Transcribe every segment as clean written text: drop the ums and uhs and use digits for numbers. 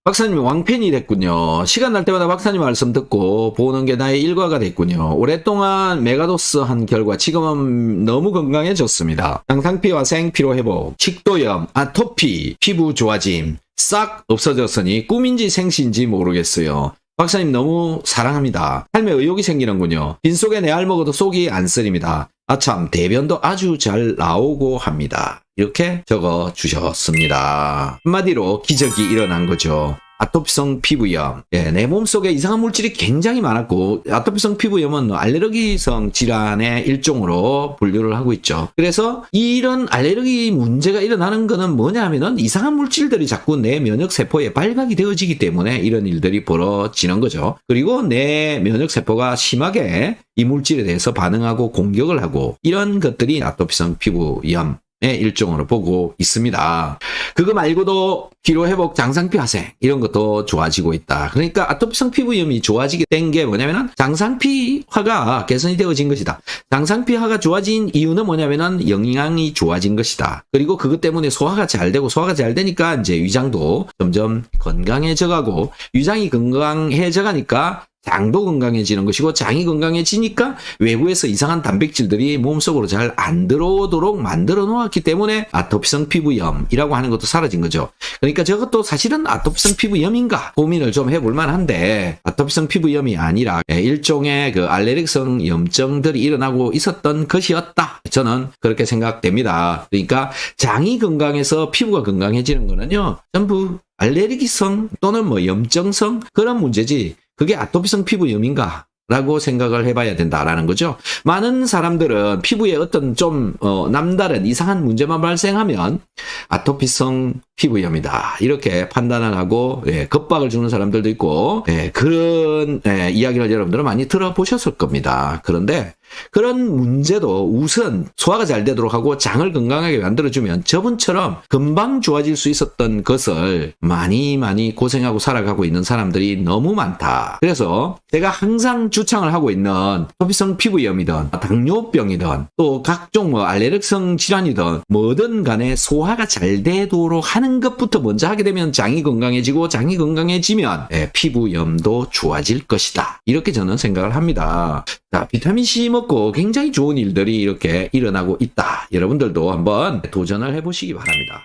박사님이 왕팬이 됐군요. 시간 날 때마다 박사님 말씀 듣고 보는 게 나의 일과가 됐군요. 오랫동안 메가도스 한 결과 지금은 너무 건강해졌습니다. 당상피와 생피로 회복, 식도염, 아토피, 피부 좋아짐 싹 없어졌으니 꿈인지 생시인지 모르겠어요. 박사님 너무 사랑합니다. 삶에 의욕이 생기는군요. 빈속에 내 알 먹어도 속이 안 쓰립니다. 아참 대변도 아주 잘 나오고 합니다. 이렇게 적어 주셨습니다. 한마디로 기적이 일어난 거죠. 아토피성 피부염. 예, 내 몸속에 이상한 물질이 굉장히 많았고 아토피성 피부염은 알레르기성 질환의 일종으로 분류를 하고 있죠. 그래서 이런 알레르기 문제가 일어나는 거는 뭐냐 하면은 이상한 물질들이 자꾸 내 면역세포에 발각이 되어지기 때문에 이런 일들이 벌어지는 거죠. 그리고 내 면역세포가 심하게 이 물질에 대해서 반응하고 공격을 하고 이런 것들이 아토피성 피부염 의 일종으로 보고 있습니다. 그거 말고도 피로회복, 장상피 화생 이런 것도 좋아지고 있다. 그러니까 아토피성 피부염이 좋아지게 된 게 뭐냐면은 장상피화가 개선이 되어진 것이다. 장상피화가 좋아진 이유는 뭐냐면은 영양이 좋아진 것이다. 그리고 그것 때문에 소화가 잘 되고 소화가 잘 되니까 이제 위장도 점점 건강해져 가고 위장이 건강해져 가니까 장도 건강해지는 것이고 장이 건강해지니까 외부에서 이상한 단백질들이 몸속으로 잘 안 들어오도록 만들어 놓았기 때문에 아토피성 피부염이라고 하는 것도 사라진 거죠. 그러니까 저것도 사실은 아토피성 피부염인가 고민을 좀 해볼 만한데 아토피성 피부염이 아니라 일종의 그 알레르기성 염증들이 일어나고 있었던 것이었다. 저는 그렇게 생각됩니다. 그러니까 장이 건강해서 피부가 건강해지는 거는요 전부 알레르기성 또는 뭐 염증성 그런 문제지 그게 아토피성 피부염인가? 라고 생각을 해봐야 된다라는 거죠. 많은 사람들은 피부에 어떤 좀 남다른 이상한 문제만 발생하면 아토피성 피부염이다 이렇게 판단을 하고 겁박을 주는 사람들도 있고 그런 이야기를 여러분들은 많이 들어보셨을 겁니다. 그런데 그런 문제도 우선 소화가 잘 되도록 하고 장을 건강하게 만들어주면 저분처럼 금방 좋아질 수 있었던 것을 많이 고생하고 살아가고 있는 사람들이 너무 많다. 그래서 제가 항상 주창을 하고 있는 아토피성 피부염이든 당뇨병이든 또 각종 뭐 알레르기성 질환이든 뭐든 간에 소화가 잘 되도록 하는 것부터 먼저 하게 되면 장이 건강해지고 장이 건강해지면 피부염도 좋아질 것이다. 이렇게 저는 생각을 합니다. 자, 비타민C 먹고 굉장히 좋은 일들이 이렇게 일어나고 있다. 여러분들도 한번 도전을 해보시기 바랍니다.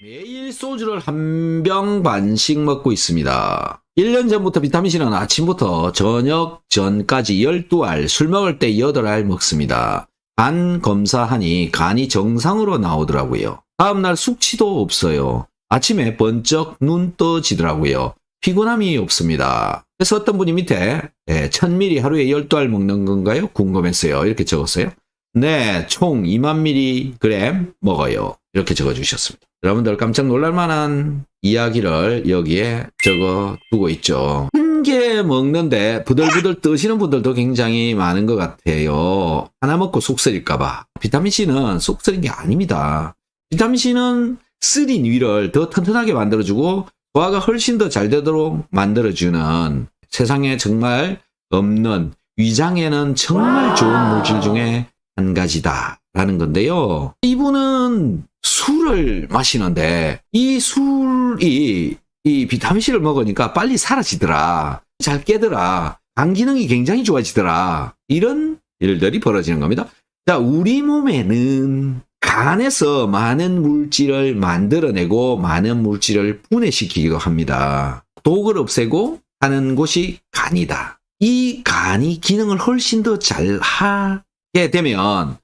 매일 소주를 한 병 반씩 먹고 있습니다. 1년 전부터 비타민C는 아침부터 저녁 전까지 12알, 술 먹을 때 8알 먹습니다. 간 검사하니 간이 정상으로 나오더라고요. 다음날 숙취도 없어요. 아침에 번쩍 눈 떠지더라고요. 피곤함이 없습니다. 그래서 어떤 분이 밑에 1000ml 하루에 12알 먹는 건가요? 궁금했어요. 이렇게 적었어요. 네, 총 2000mg 먹어요. 이렇게 적어주셨습니다. 여러분들 깜짝 놀랄만한 이야기를 여기에 적어두고 있죠. 한 개 먹는데 부들부들 뜨시는 분들도 굉장히 많은 것 같아요. 하나 먹고 속 쓰릴까봐. 비타민C는 속 쓰린 게 아닙니다. 비타민C는 쓰린 위를 더 튼튼하게 만들어주고 소화가 훨씬 더 잘 되도록 만들어주는 세상에 정말 없는 위장에는 정말 좋은 물질 중에 한 가지다라는 건데요. 이분은 술을 마시는데 이 술이 이 비타민C를 먹으니까 빨리 사라지더라. 잘 깨더라. 간 기능이 굉장히 좋아지더라. 이런 일들이 벌어지는 겁니다. 자, 우리 몸에는 간에서 많은 물질을 만들어내고 많은 물질을 분해시키기도 합니다. 독을 없애고 하는 곳이 간이다. 이 간이 기능을 훨씬 더 잘 하게 되면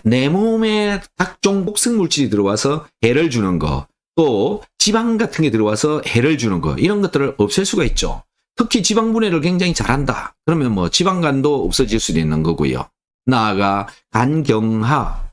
내 몸에 각종 독성 물질이 들어와서 해를 주는 거, 또 지방 같은 게 들어와서 해를 주는 거 이런 것들을 없앨 수가 있죠. 특히 지방 분해를 굉장히 잘한다. 그러면 뭐 지방간도 없어질 수도 있는 거고요. 나아가 간경화,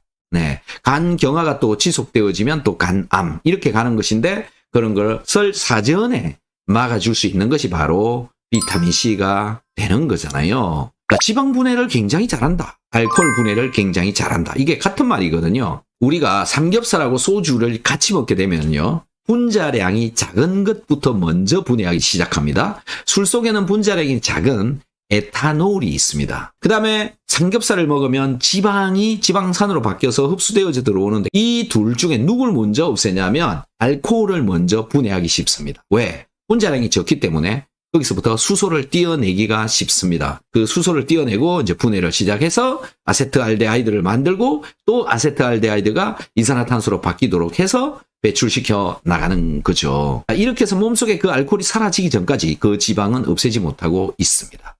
간경화가 또 지속되어지면 또 간암 이렇게 가는 것인데 그런 것을 사전에 막아줄 수 있는 것이 바로 비타민C가 되는 거잖아요. 지방 분해를 굉장히 잘한다. 알코올 분해를 굉장히 잘한다. 이게 같은 말이거든요. 우리가 삼겹살하고 소주를 같이 먹게 되면요. 분자량이 작은 것부터 먼저 분해하기 시작합니다. 술 속에는 분자량이 작은 에탄올이 있습니다. 그 다음에 삼겹살을 먹으면 지방이 지방산으로 바뀌어서 흡수되어져 들어오는데 이 둘 중에 누굴 먼저 없애냐면 알코올을 먼저 분해하기 쉽습니다. 왜? 분자량이 적기 때문에 거기서부터 수소를 띄어내기가 쉽습니다. 그 수소를 띄어내고 이제 분해를 시작해서 아세트알데하이드를 만들고 또 아세트알데하이드가 이산화탄소로 바뀌도록 해서 배출시켜 나가는 거죠. 이렇게 해서 몸속에 그 알코올이 사라지기 전까지 그 지방은 없애지 못하고 있습니다.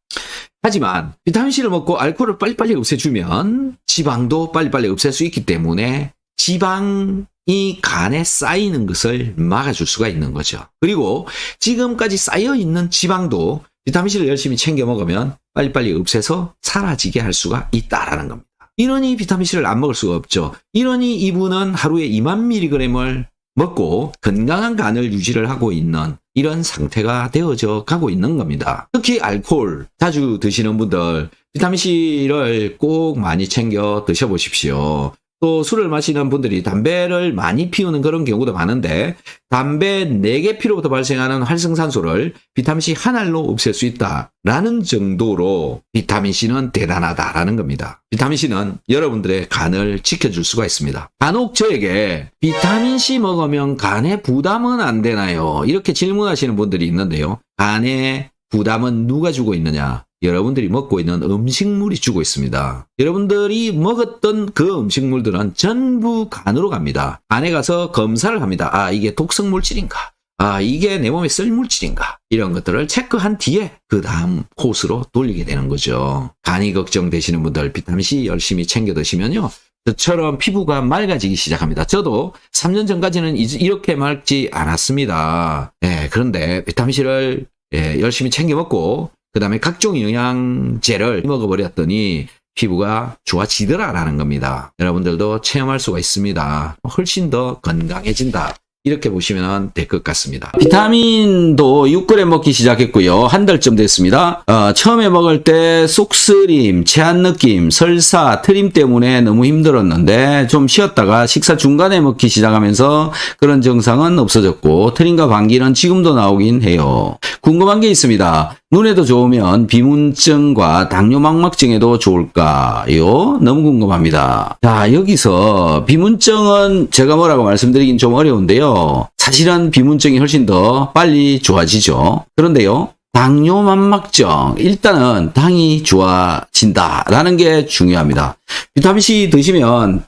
하지만 비타민C를 먹고 알코올을 빨리빨리 없애주면 지방도 빨리빨리 없앨 수 있기 때문에 지방이 간에 쌓이는 것을 막아줄 수가 있는 거죠. 그리고 지금까지 쌓여있는 지방도 비타민C를 열심히 챙겨 먹으면 빨리빨리 없애서 사라지게 할 수가 있다라는 겁니다. 이러니 비타민C를 안 먹을 수가 없죠. 이러니 이분은 하루에 2000mg을 먹고 건강한 간을 유지를 하고 있는 이런 상태가 되어져 가고 있는 겁니다. 특히 알코올 자주 드시는 분들 비타민C를 꼭 많이 챙겨 드셔보십시오. 또 술을 마시는 분들이 담배를 많이 피우는 그런 경우도 많은데 담배 4개 피로부터 발생하는 활성산소를 비타민C 한 알로 없앨 수 있다라는 정도로 비타민C는 대단하다라는 겁니다. 비타민C는 여러분들의 간을 지켜줄 수가 있습니다. 간혹 저에게 비타민C 먹으면 간에 부담은 안 되나요? 이렇게 질문하시는 분들이 있는데요. 간에 부담은 누가 주고 있느냐? 여러분들이 먹고 있는 음식물이 주고 있습니다. 여러분들이 먹었던 그 음식물들은 전부 간으로 갑니다. 간에 가서 검사를 합니다. 아, 이게 독성물질인가? 아, 이게 내 몸에 쓸 물질인가? 이런 것들을 체크한 뒤에 그 다음 코스로 돌리게 되는 거죠. 간이 걱정되시는 분들 비타민C 열심히 챙겨 드시면요. 저처럼 피부가 맑아지기 시작합니다. 저도 3년 전까지는 이렇게 맑지 않았습니다. 그런데 비타민C를 열심히 챙겨 먹고 그 다음에 각종 영양제를 먹어버렸더니 피부가 좋아지더라라는 겁니다. 여러분들도 체험할 수가 있습니다. 훨씬 더 건강해진다. 이렇게 보시면 될 것 같습니다. 비타민도 6g 먹기 시작했고요. 한 달쯤 됐습니다. 처음에 먹을 때 쏙쓰림, 체한 느낌, 설사, 트림 때문에 너무 힘들었는데 좀 쉬었다가 식사 중간에 먹기 시작하면서 그런 증상은 없어졌고 트림과 방귀는 지금도 나오긴 해요. 궁금한 게 있습니다. 눈에도 좋으면 비문증과 당뇨망막증에도 좋을까요? 너무 궁금합니다. 자, 여기서 비문증은 제가 뭐라고 말씀드리긴 좀 어려운데요. 사실은 비문증이 훨씬 더 빨리 좋아지죠. 그런데요. 당뇨망막증, 일단은 당이 좋아진다라는 게 중요합니다. 비타민C 드시면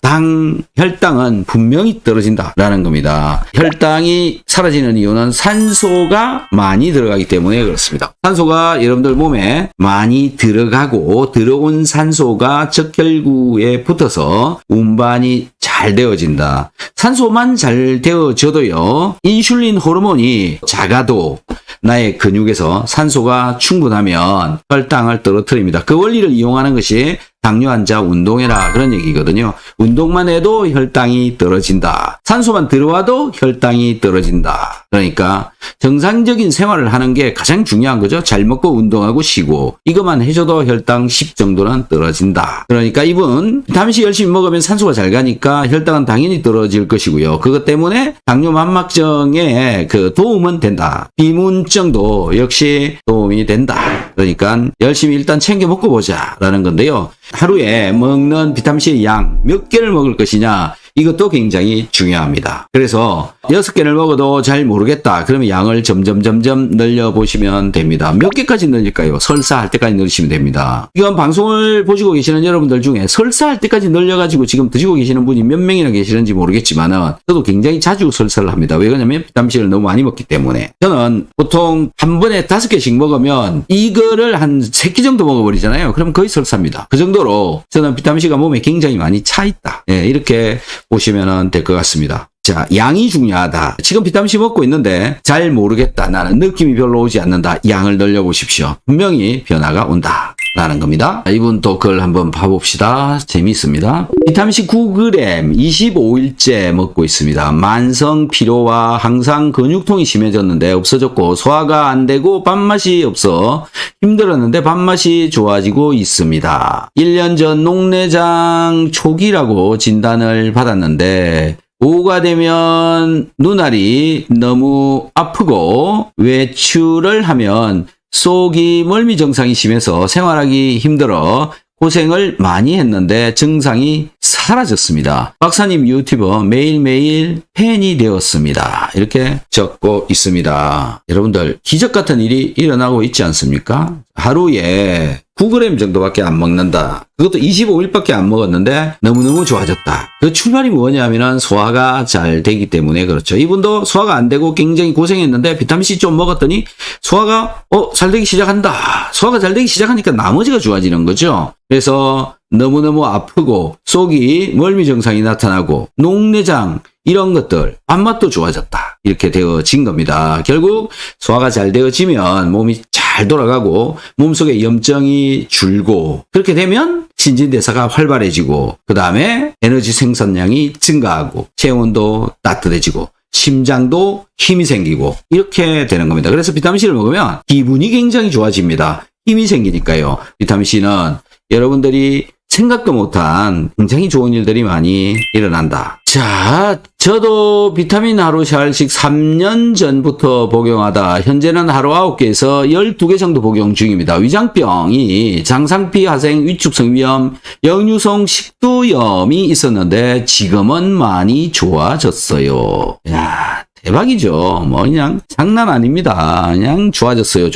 혈당은 분명히 떨어진다라는 겁니다. 혈당이 사라지는 이유는 산소가 많이 들어가기 때문에 그렇습니다. 산소가 여러분들 몸에 많이 들어가고 들어온 산소가 적혈구에 붙어서 운반이 잘 되어진다. 산소만 잘 되어져도요. 인슐린 호르몬이 작아도 나의 근육에서 산소가 충분하면 혈당을 떨어뜨립니다. 그 원리를 이용하는 것이 당뇨 환자 운동해라 그런 얘기거든요. 운동만 해도 혈당이 떨어진다. 산소만 들어와도 혈당이 떨어진다. 그러니까 정상적인 생활을 하는 게 가장 중요한 거죠. 잘 먹고 운동하고 쉬고 이것만 해줘도 혈당 10 정도는 떨어진다. 그러니까 이분 비타민C 열심히 먹으면 산소가 잘 가니까 혈당은 당연히 떨어질 것이고요. 그것 때문에 당뇨 만막증에 그 도움은 된다. 비문증도 역시 도움이 된다. 그러니까 열심히 일단 챙겨 먹고 보자 라는 건데요. 하루에 먹는 비타민C의 양 몇 개를 먹을 것이냐 이것도 굉장히 중요합니다. 그래서 6개를 먹어도 잘 모르겠다. 그러면 양을 점점 늘려보시면 됩니다. 몇 개까지 늘릴까요? 설사할 때까지 늘리시면 됩니다. 이건 방송을 보시고 계시는 여러분들 중에 설사할 때까지 늘려가지고 지금 드시고 계시는 분이 몇 명이나 계시는지 모르겠지만은 저도 굉장히 자주 설사를 합니다. 왜 그러냐면 비타민C를 너무 많이 먹기 때문에. 저는 보통 한 번에 5개씩 먹으면 이거를 한 3끼 정도 먹어버리잖아요. 그럼 거의 설사입니다. 그 정도로 저는 비타민C가 몸에 굉장히 많이 차 있다. 이렇게 보시면 될 것 같습니다. 자, 양이 중요하다. 지금 비타민C 먹고 있는데 잘 모르겠다. 나는 느낌이 별로 오지 않는다. 양을 늘려보십시오. 분명히 변화가 온다. 라는 겁니다. 이분 또 그걸 한번 봐봅시다. 재미있습니다. 비타민C 9g 25일째 먹고 있습니다. 만성 피로와 항상 근육통이 심해졌는데 없어졌고 소화가 안 되고 밥맛이 없어 힘들었는데 밥맛이 좋아지고 있습니다. 1년 전 녹내장 초기라고 진단을 받았는데 오후가 되면 눈알이 너무 아프고 외출을 하면 속이 멀미 증상이 심해서 생활하기 힘들어 고생을 많이 했는데 증상이 사라졌습니다. 박사님 유튜버 매일매일 팬이 되었습니다. 이렇게 적고 있습니다. 여러분들 기적 같은 일이 일어나고 있지 않습니까? 하루에 9g 정도밖에 안 먹는다. 그것도 25일밖에 안 먹었는데 너무너무 좋아졌다. 그 출발이 뭐냐면은 소화가 잘 되기 때문에 그렇죠. 이분도 소화가 안 되고 굉장히 고생했는데 비타민C 좀 먹었더니 소화가 잘 되기 시작한다. 소화가 잘 되기 시작하니까 나머지가 좋아지는 거죠. 그래서 너무너무 아프고 속이 멀미 증상이 나타나고 녹내장 이런 것들 밥맛도 좋아졌다. 이렇게 되어진 겁니다. 결국 소화가 잘 되어지면 몸이 잘 돌아가고 몸속에 염증이 줄고 그렇게 되면 신진대사가 활발해지고 그 다음에 에너지 생산량이 증가하고 체온도 따뜻해지고 심장도 힘이 생기고 이렇게 되는 겁니다. 그래서 비타민C를 먹으면 기분이 굉장히 좋아집니다. 힘이 생기니까요. 비타민C는 여러분들이 생각도 못한 굉장히 좋은 일들이 많이 일어난다. 자, 저도 비타민 하루 샤알씩 3년 전부터 복용하다 현재는 하루 9개에서 12개 정도 복용 중입니다. 위장병이 장상피 하생 위축성 위염, 역류성 식도염이 있었는데 지금은 많이 좋아졌어요. 야, 대박이죠. 뭐 그냥 장난 아닙니다. 그냥 좋아졌어요.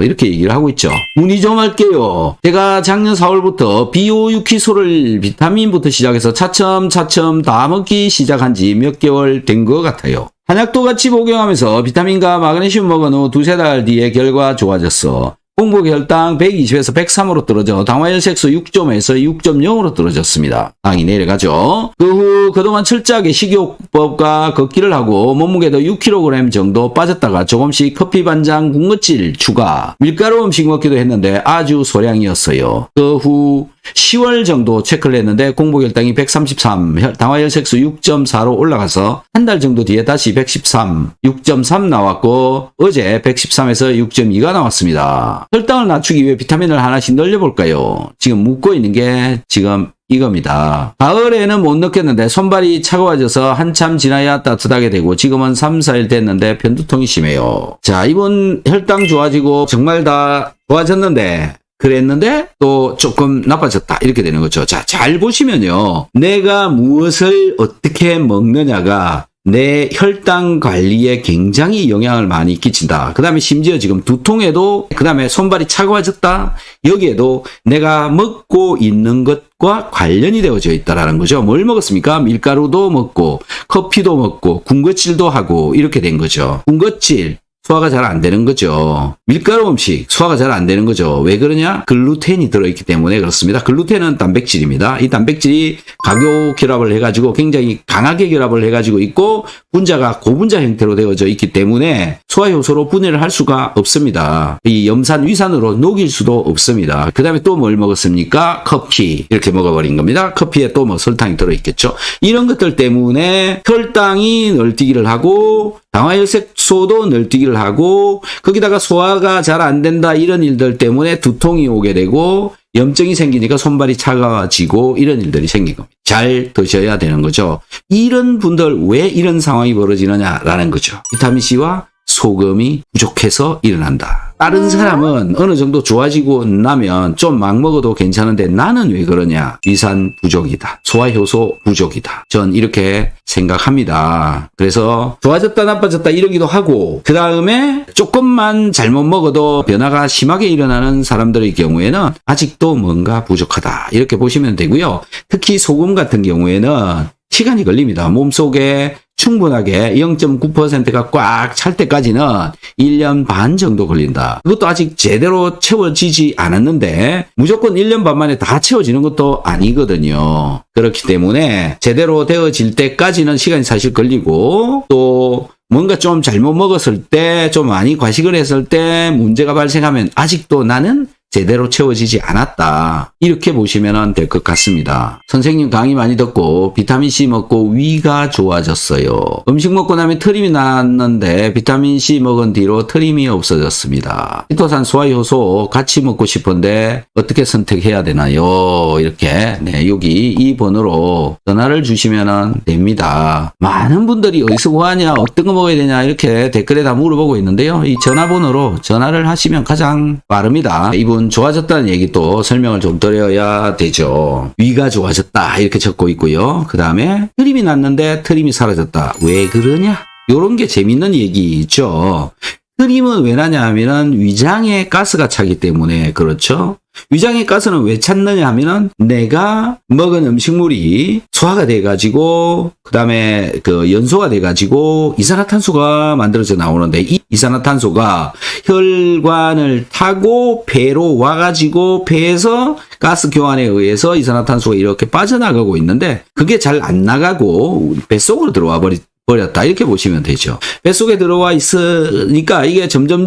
이렇게 얘기를 하고 있죠. 문의 좀 할게요. 제가 작년 4월부터 비오유키소를 비타민부터 시작해서 차츰 다 먹기 시작한 지 몇 개월 된 것 같아요. 한약도 같이 복용하면서 비타민과 마그네슘 먹은 후 2-3달 뒤에 결과 좋아졌어. 공복 혈당 120에서 103으로 떨어져 당화혈색소 6점에서 6.0으로 떨어졌습니다. 당이 내려가죠. 그 후 그동안 철저하게 식이요법과 걷기를 하고 몸무게도 6kg 정도 빠졌다가 조금씩 커피 반잔 군것질 추가 밀가루 음식 먹기도 했는데 아주 소량이었어요. 그 후 10월 정도 체크를 했는데 공복혈당이 133, 당화혈색소 6.4로 올라가서 한 달 정도 뒤에 다시 113, 6.3 나왔고 어제 113에서 6.2가 나왔습니다. 혈당을 낮추기 위해 비타민을 하나씩 늘려볼까요? 지금 묻고 있는 게 지금 이겁니다. 가을에는 못 느꼈는데 손발이 차가워져서 한참 지나야 따뜻하게 되고 지금은 3-4일 됐는데 편두통이 심해요. 자, 이번 혈당 좋아지고 정말 다 좋아졌는데 그랬는데 또 조금 나빠졌다 이렇게 되는 거죠. 자, 잘 보시면요. 내가 무엇을 어떻게 먹느냐가 내 혈당 관리에 굉장히 영향을 많이 끼친다. 그 다음에 심지어 지금 두통에도 그 다음에 손발이 차가워졌다. 여기에도 내가 먹고 있는 것과 관련이 되어져 있다라는 거죠. 뭘 먹었습니까? 밀가루도 먹고 커피도 먹고 군것질도 하고 이렇게 된 거죠. 군것질 소화가 잘 안 되는 거죠. 밀가루 음식 소화가 잘 안 되는 거죠. 왜 그러냐? 글루텐이 들어있기 때문에 그렇습니다. 글루텐은 단백질입니다. 이 단백질이 각요 결합을 해가지고 굉장히 강하게 결합을 해가지고 있고 분자가 고분자 형태로 되어져 있기 때문에 소화효소로 분해를 할 수가 없습니다. 이 염산 위산으로 녹일 수도 없습니다. 그 다음에 또 뭘 먹었습니까? 커피 이렇게 먹어버린 겁니다. 커피에 또 뭐 설탕이 들어있겠죠. 이런 것들 때문에 혈당이 널뛰기를 하고 당화혈색소도 널뛰기를 하고 거기다가 소화가 잘 안 된다 이런 일들 때문에 두통이 오게 되고 염증이 생기니까 손발이 차가워지고 이런 일들이 생긴 겁니다. 잘 드셔야 되는 거죠. 이런 분들 왜 이런 상황이 벌어지느냐라는 거죠. 비타민C와 소금이 부족해서 일어난다. 다른 사람은 어느 정도 좋아지고 나면 좀 막 먹어도 괜찮은데 나는 왜 그러냐? 위산 부족이다. 소화효소 부족이다. 전 이렇게 생각합니다. 그래서 좋아졌다 나빠졌다 이러기도 하고 그 다음에 조금만 잘못 먹어도 변화가 심하게 일어나는 사람들의 경우에는 아직도 뭔가 부족하다. 이렇게 보시면 되고요. 특히 소금 같은 경우에는 시간이 걸립니다. 몸속에 충분하게 0.9%가 꽉 찰 때까지는 1년 반 정도 걸린다. 그것도 아직 제대로 채워지지 않았는데 무조건 1년 반 만에 다 채워지는 것도 아니거든요. 그렇기 때문에 제대로 되어질 때까지는 시간이 사실 걸리고 또 뭔가 좀 잘못 먹었을 때 좀 많이 과식을 했을 때 문제가 발생하면 아직도 나는 제대로 채워지지 않았다. 이렇게 보시면 될 것 같습니다. 선생님 강의 많이 듣고 비타민C 먹고 위가 좋아졌어요. 음식 먹고 나면 트림이 났는데 비타민C 먹은 뒤로 트림이 없어졌습니다. 키토산 소화효소 같이 먹고 싶은데 어떻게 선택해야 되나요? 이렇게 여기 이 번호로 전화를 주시면 됩니다. 많은 분들이 어디서 구하냐, 어떤 거 먹어야 되냐 이렇게 댓글에 다 물어보고 있는데요. 이 전화번호로 전화를 하시면 가장 빠릅니다. 이분 좋아졌다는 얘기도 설명을 좀 드려야 되죠. 위가 좋아졌다 이렇게 적고 있고요. 그 다음에 트림이 났는데 트림이 사라졌다. 왜 그러냐? 요런 게 재밌는 얘기죠. 트림은 왜 나냐 하면은 위장에 가스가 차기 때문에 그렇죠. 위장의 가스는 왜 찼느냐 하면은 내가 먹은 음식물이 소화가 돼가지고 그 다음에 그 연소가 돼가지고 이산화탄소가 만들어져 나오는데 이 이산화탄소가 혈관을 타고 배로 와가지고 배에서 가스 교환에 의해서 이산화탄소가 이렇게 빠져나가고 있는데 그게 잘 안 나가고 뱃속으로 들어와 버렸다 이렇게 보시면 되죠. 뱃속에 들어와 있으니까 이게 점점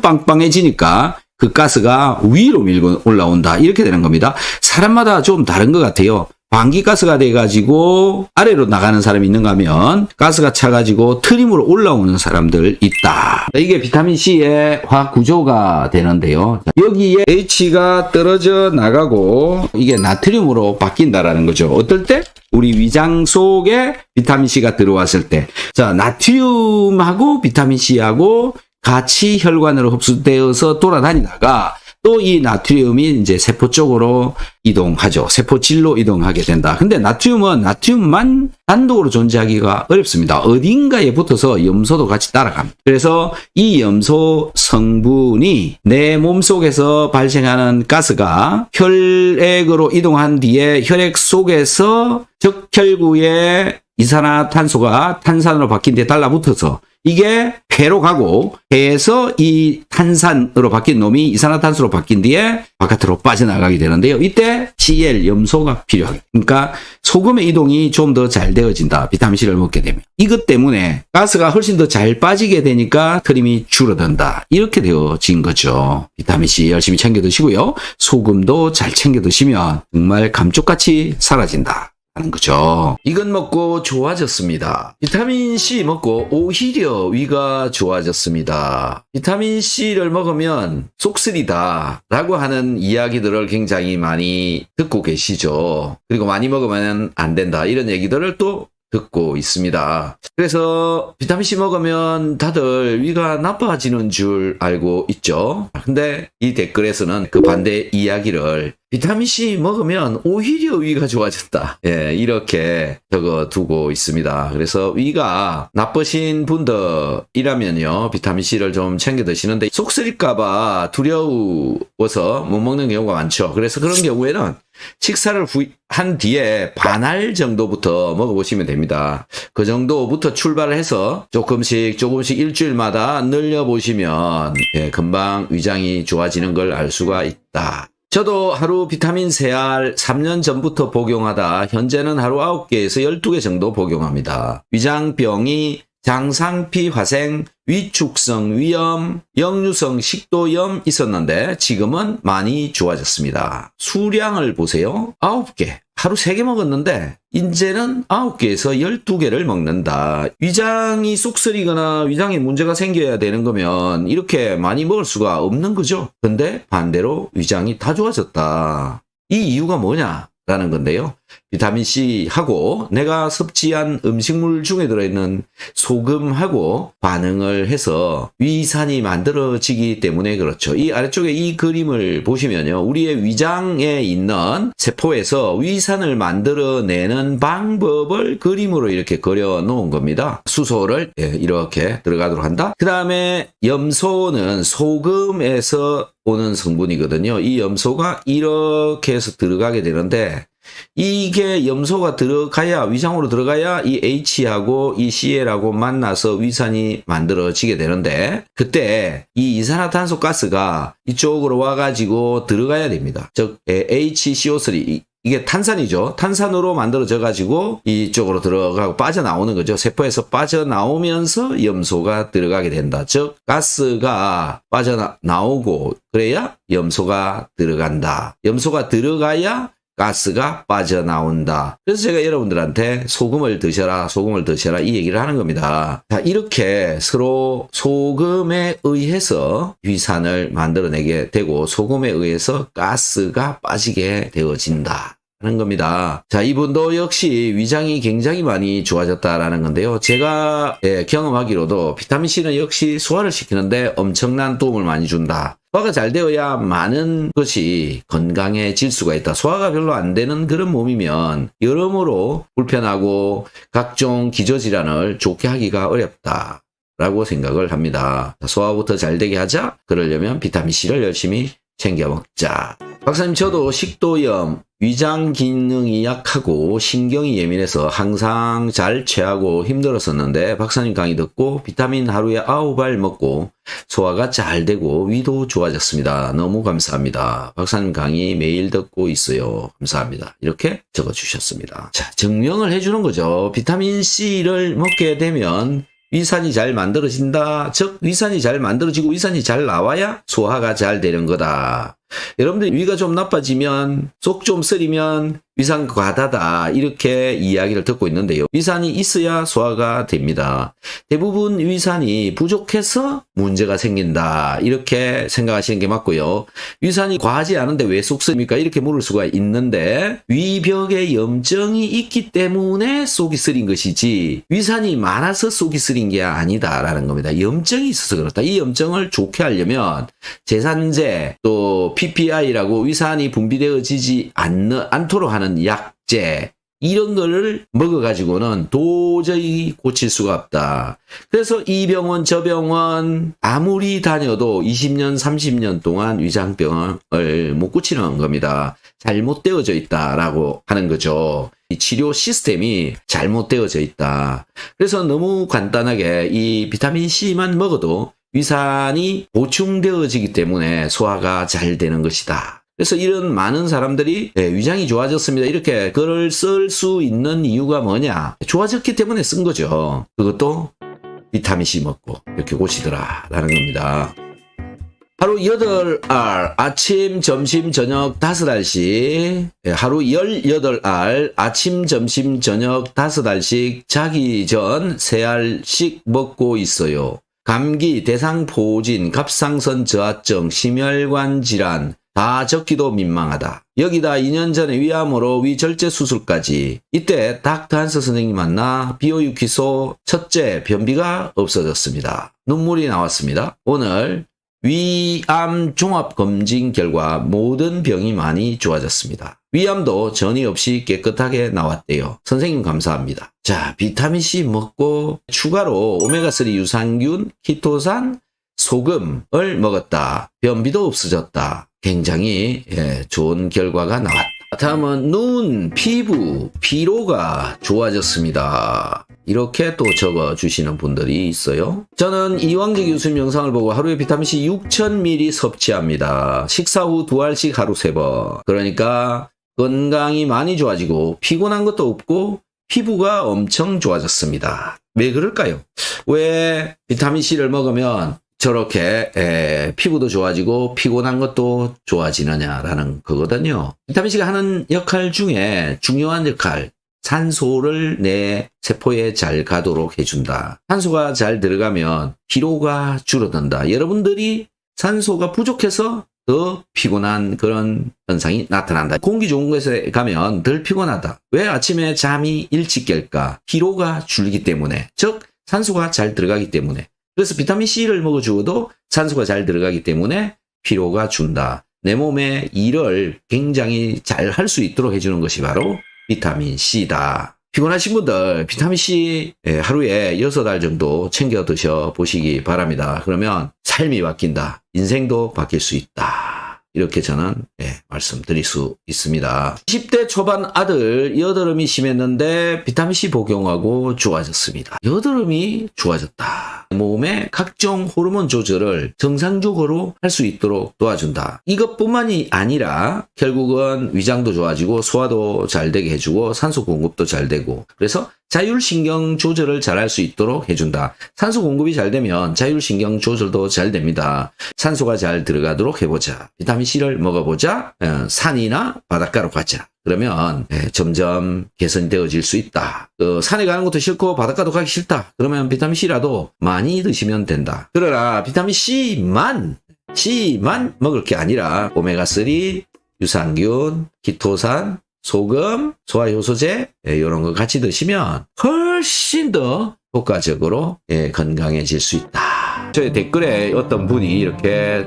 빵빵해지니까 그 가스가 위로 밀고 올라온다 이렇게 되는 겁니다. 사람마다 좀 다른 것 같아요. 방기가스가 돼가지고 아래로 나가는 사람이 있는가 하면 가스가 차가지고 트림으로 올라오는 사람들 있다. 이게 비타민C의 화학 구조가 되는데요. 여기에 H가 떨어져 나가고 이게 나트륨으로 바뀐다라는 거죠. 어떨 때? 우리 위장 속에 비타민C가 들어왔을 때. 자, 나트륨하고 비타민C하고 같이 혈관으로 흡수되어서 돌아다니다가 또 이 나트륨이 이제 세포 쪽으로 이동하죠. 세포질로 이동하게 된다. 근데 나트륨은 나트륨만 단독으로 존재하기가 어렵습니다. 어딘가에 붙어서 염소도 같이 따라갑니다. 그래서 이 염소 성분이 내 몸속에서 발생하는 가스가 혈액으로 이동한 뒤에 혈액 속에서 적혈구에 이산화탄소가 탄산으로 바뀐 뒤에 달라붙어서 이게 폐로 가고 폐에서 이 탄산으로 바뀐 놈이 이산화탄소로 바뀐 뒤에 바깥으로 빠져나가게 되는데요. 이때 CL 염소가 필요하게. 그러니까 소금의 이동이 좀 더 잘 되어진다. 비타민C를 먹게 되면. 이것 때문에 가스가 훨씬 더 잘 빠지게 되니까 트림이 줄어든다. 이렇게 되어진 거죠. 비타민C 열심히 챙겨 드시고요. 소금도 잘 챙겨 드시면 정말 감쪽같이 사라진다. 하는 거죠. 이건 먹고 좋아졌습니다. 비타민C 먹고 오히려 위가 좋아졌습니다. 비타민C를 먹으면 속쓰리다 라고 하는 이야기들을 굉장히 많이 듣고 계시죠. 그리고 많이 먹으면 안 된다 이런 얘기들을 또 듣고 있습니다. 그래서 비타민C 먹으면 다들 위가 나빠지는 줄 알고 있죠. 근데 이 댓글에서는 그 반대 이야기를 비타민C 먹으면 오히려 위가 좋아졌다. 예, 이렇게 적어두고 있습니다. 그래서 위가 나쁘신 분들이라면요, 비타민C를 좀 챙겨 드시는데 속 쓰릴까봐 두려워서 못 먹는 경우가 많죠. 그래서 그런 경우에는 식사를 한 뒤에 반알 정도부터 먹어보시면 됩니다. 그 정도부터 출발을 해서 조금씩 일주일마다 늘려보시면 예, 금방 위장이 좋아지는 걸 알 수가 있다. 저도 하루 비타민 CR 3년 전부터 복용하다 현재는 하루 9개에서 12개 정도 복용합니다. 위장병이 장상피 화생, 위축성 위염, 역류성 식도염 있었는데 지금은 많이 좋아졌습니다. 수량을 보세요. 9개. 하루 3개 먹었는데 이제는 9개에서 12개를 먹는다. 위장이 쏙쓰리거나 위장에 문제가 생겨야 되는 거면 이렇게 많이 먹을 수가 없는 거죠. 근데 반대로 위장이 다 좋아졌다. 이 이유가 뭐냐? 라는 건데요. 비타민C하고 내가 섭취한 음식물 중에 들어있는 소금하고 반응을 해서 위산이 만들어지기 때문에 그렇죠. 이 아래쪽에 이 그림을 보시면요. 우리의 위장에 있는 세포에서 위산을 만들어내는 방법을 그림으로 이렇게 그려 놓은 겁니다. 수소를 이렇게 들어가도록 한다. 그 다음에 염소는 소금에서 오는 성분이거든요. 이 염소가 이렇게 해서 들어가게 되는데 이게 염소가 들어가야 위장으로 들어가야 이 H하고 이 Cl하고 만나서 위산이 만들어지게 되는데 그때 이 이산화탄소 가스가 이쪽으로 와가지고 들어가야 됩니다. 즉 HCO3 이게 탄산이죠. 탄산으로 만들어져 가지고 이쪽으로 들어가고 빠져나오는 거죠. 세포에서 빠져나오면서 염소가 들어가게 된다. 즉 가스가 빠져나오고 그래야 염소가 들어간다. 염소가 들어가야 가스가 빠져나온다. 그래서 제가 여러분들한테 소금을 드셔라, 소금을 드셔라 이 얘기를 하는 겁니다. 자, 이렇게 서로 소금에 의해서 위산을 만들어내게 되고 소금에 의해서 가스가 빠지게 되어진다. 하는 겁니다. 자, 이분도 역시 위장이 굉장히 많이 좋아졌다라는 건데요. 제가 경험하기로도 비타민C는 역시 소화를 시키는데 엄청난 도움을 많이 준다. 소화가 잘 되어야 많은 것이 건강해질 수가 있다. 소화가 별로 안 되는 그런 몸이면 여러모로 불편하고 각종 기저질환을 좋게 하기가 어렵다. 라고 생각을 합니다. 소화부터 잘 되게 하자. 그러려면 비타민C를 열심히 챙겨 먹자. 박사님, 저도 식도염, 위장 기능이 약하고 신경이 예민해서 항상 잘 체하고 힘들었었는데 박사님 강의 듣고 비타민 하루에 9알 먹고 소화가 잘 되고 위도 좋아졌습니다. 너무 감사합니다. 박사님 강의 매일 듣고 있어요. 감사합니다. 이렇게 적어주셨습니다. 자, 증명을 해주는 거죠. 비타민C를 먹게 되면 위산이 잘 만들어진다. 즉 위산이 잘 만들어지고 위산이 잘 나와야 소화가 잘 되는 거다. 여러분들 위가 좀 나빠지면 속 좀 쓰리면 위산 과다다 이렇게 이야기를 듣고 있는데요. 위산이 있어야 소화가 됩니다. 대부분 위산이 부족해서 문제가 생긴다 이렇게 생각하시는 게 맞고요. 위산이 과하지 않은데 왜 속 쓰립니까? 이렇게 물을 수가 있는데 위벽에 염증이 있기 때문에 속이 쓰린 것이지 위산이 많아서 속이 쓰린 게 아니다라는 겁니다. 염증이 있어서 그렇다. 이 염증을 좋게 하려면 제산제 또 PPI라고 위산이 분비되어지지 않도록 하는 약제 이런 거를 먹어가지고는 도저히 고칠 수가 없다. 그래서 이 병원 저 병원 아무리 다녀도 20년 30년 동안 위장병을 못 고치는 겁니다. 잘못되어져 있다라고 하는 거죠. 이 치료 시스템이 잘못되어져 있다. 그래서 너무 간단하게 이 비타민C만 먹어도 위산이 보충되어지기 때문에 소화가 잘 되는 것이다. 그래서 이런 많은 사람들이 위장이 좋아졌습니다. 이렇게 글을 쓸 수 있는 이유가 뭐냐? 좋아졌기 때문에 쓴 거죠. 그것도 비타민C 먹고 이렇게 고치더라라는 겁니다. 하루 8알, 아침, 점심, 저녁 5알씩, 하루 18알, 아침, 점심, 저녁 5알씩 자기 전 3알씩 먹고 있어요. 감기, 대상포진, 갑상선 저하증, 심혈관 질환 다 적기도 민망하다. 여기다 2년 전에 위암으로 위절제 수술까지. 이때 닥터 한스 선생님 만나 비오유키소 첫째 변비가 없어졌습니다. 눈물이 나왔습니다. 오늘 위암 종합검진 결과 모든 병이 많이 좋아졌습니다. 위암도 전이 없이 깨끗하게 나왔대요. 선생님 감사합니다. 자, 비타민C 먹고 추가로 오메가3 유산균, 키토산, 소금을 먹었다. 변비도 없어졌다. 굉장히 좋은 결과가 나왔다. 다음은 눈, 피부, 피로가 좋아졌습니다. 이렇게 또 적어주시는 분들이 있어요. 저는 이왕재 교수님 영상을 보고 하루에 비타민C 6000ml 섭취합니다. 식사 후 2알씩 하루 3번. 그러니까 건강이 많이 좋아지고 피곤한 것도 없고 피부가 엄청 좋아졌습니다. 왜 그럴까요? 왜 비타민C를 먹으면 저렇게 피부도 좋아지고 피곤한 것도 좋아지느냐라는 거거든요. 비타민C가 하는 역할 중에 중요한 역할, 산소를 내 세포에 잘 가도록 해준다. 산소가 잘 들어가면 피로가 줄어든다. 여러분들이 산소가 부족해서 더 피곤한 그런 현상이 나타난다. 공기 좋은 곳에 가면 덜 피곤하다. 왜 아침에 잠이 일찍 깰까? 피로가 줄기 때문에. 즉 산소가 잘 들어가기 때문에. 그래서 비타민C를 먹어주어도 산소가 잘 들어가기 때문에 피로가 준다. 내 몸의 일을 굉장히 잘 할 수 있도록 해주는 것이 바로 비타민C다. 피곤하신 분들 비타민C 하루에 6알 정도 챙겨 드셔 보시기 바랍니다. 그러면 삶이 바뀐다. 인생도 바뀔 수 있다. 이렇게 저는 말씀드릴 수 있습니다. 10대 초반 아들 여드름이 심했는데 비타민C 복용하고 좋아졌습니다. 여드름이 좋아졌다. 몸의 각종 호르몬 조절을 정상적으로 할 수 있도록 도와준다. 이것뿐만이 아니라 결국은 위장도 좋아지고 소화도 잘 되게 해주고 산소 공급도 잘 되고 그래서 자율신경 조절을 잘 할 수 있도록 해준다. 산소 공급이 잘 되면 자율신경 조절도 잘 됩니다. 산소가 잘 들어가도록 해보자. 비타민C를 먹어보자. 산이나 바닷가로 가자. 그러면 점점 개선이 되어질 수 있다. 산에 가는 것도 싫고 바닷가도 가기 싫다. 그러면 비타민C라도 많이 드시면 된다. 그러나 비타민C만 먹을 게 아니라 오메가3, 유산균, 키토산, 소금, 소화효소제 이런 거 같이 드시면 훨씬 더 효과적으로 건강해질 수 있다. 저희 댓글에 어떤 분이 이렇게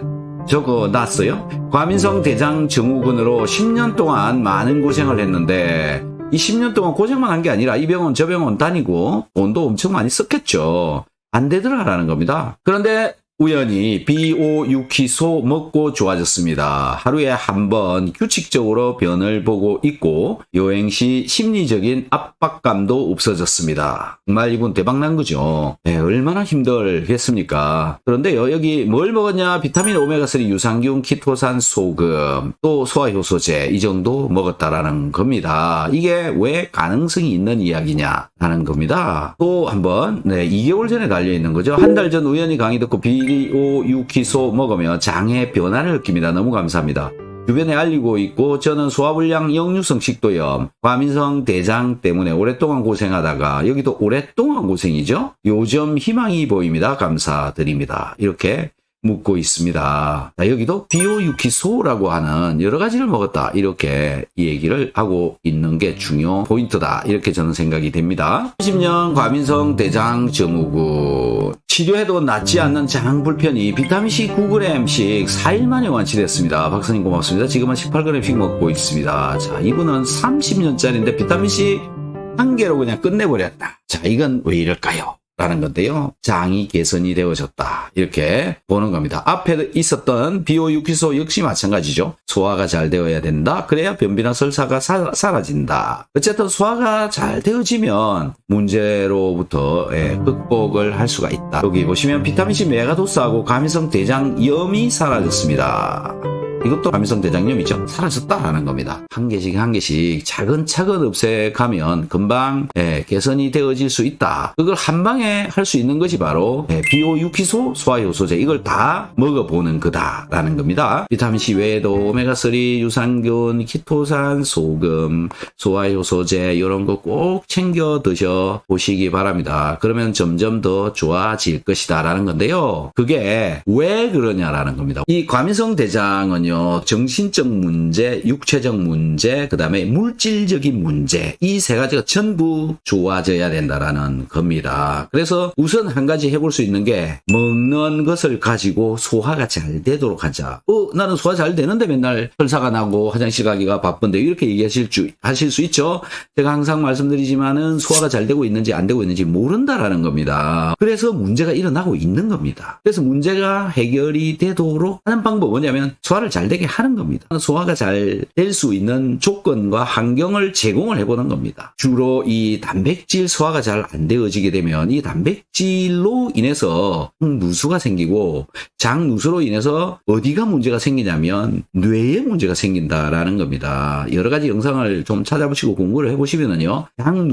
적어놨어요. 과민성 대장 증후군으로 10년 동안 많은 고생을 했는데 이 10년 동안 고생만 한 게 아니라 이 병원 저 병원 다니고 돈도 엄청 많이 썼겠죠. 안 되더라라는 겁니다. 그런데 우연히 비오유키소 먹고 좋아졌습니다. 하루에 한 번 규칙적으로 변을 보고 있고 여행 시 심리적인 압박감도 없어졌습니다. 정말 이분 대박난 거죠. 얼마나 힘들겠습니까? 그런데요, 여기 뭘 먹었냐? 비타민 오메가3, 유산균, 키토산, 소금, 또 소화효소제 이 정도 먹었다라는 겁니다. 이게 왜 가능성이 있는 이야기냐 하는 겁니다. 또 한번 2개월 전에 달려있는 거죠. 한 달 전 우연히 강의 듣고 비오유키소 먹으며 장의 변화를 느낍니다. 너무 감사합니다. 주변에 알리고 있고 저는 소화불량 역류성 식도염, 과민성 대장 때문에 오랫동안 고생하다가 여기도 오랫동안 고생이죠. 요즘 희망이 보입니다. 감사드립니다. 이렇게 묻고 있습니다. 자, 여기도 비오유키소라고 하는 여러 가지를 먹었다. 이렇게 이 얘기를 하고 있는 게 중요 포인트다. 이렇게 저는 생각이 됩니다. 30년 과민성 대장 증후군 치료해도 낫지 않는 장 불편이 비타민C 9g씩 4일 만에 완치됐습니다. 박사님 고맙습니다. 지금은 18g씩 먹고 있습니다. 자, 이분은 30년짜리인데 비타민C 한 개로 그냥 끝내버렸다. 자, 이건 왜 이럴까요? 라는 건데요. 장이 개선이 되어졌다. 이렇게 보는 겁니다. 앞에 있었던 비오유키소 역시 마찬가지죠. 소화가 잘 되어야 된다. 그래야 변비나 설사가 사라진다. 어쨌든 소화가 잘 되어지면 문제로부터 극복을 할 수가 있다. 여기 보시면 비타민C 메가도스하고 과민성 대장염이 사라졌습니다. 이것도 과민성 대장염이죠. 사라졌다라는 겁니다. 한 개씩 차근차근 없애가면 금방 개선이 되어질 수 있다. 그걸 한 방에 할 수 있는 것이 바로 비오유키소, 소화효소제 이걸 다 먹어보는 거다라는 겁니다. 비타민C 외에도 오메가3, 유산균, 키토산, 소금, 소화효소제 이런 거 꼭 챙겨 드셔보시기 바랍니다. 그러면 점점 더 좋아질 것이다 라는 건데요. 그게 왜 그러냐라는 겁니다. 이 과민성 대장은요, 정신적 문제, 육체적 문제, 그 다음에 물질적인 문제 이 세 가지가 전부 좋아져야 된다라는 겁니다. 그래서 우선 한 가지 해볼 수 있는 게 먹는 것을 가지고 소화가 잘 되도록 하자. 나는 소화 잘 되는데 맨날 설사가 나고 화장실 가기가 바쁜데 이렇게 하실 수 있죠. 제가 항상 말씀드리지만은 소화가 잘 되고 있는지 안 되고 있는지 모른다라는 겁니다. 그래서 문제가 일어나고 있는 겁니다. 그래서 문제가 해결이 되도록 하는 방법은 뭐냐면 소화를 잘 되게 하는 겁니다. 소화가 잘 될 수 있는 조건과 환경을 제공을 해보는 겁니다. 주로 이 단백질 소화가 잘 안 되어지게 되면 이 단백질로 인해서 누수가 생기고 장 누수로 인해서 어디가 문제가 생기냐면 뇌에 문제가 생긴다라는 겁니다. 여러 가지 영상을 좀 찾아보시고 공부를 해보시면은요,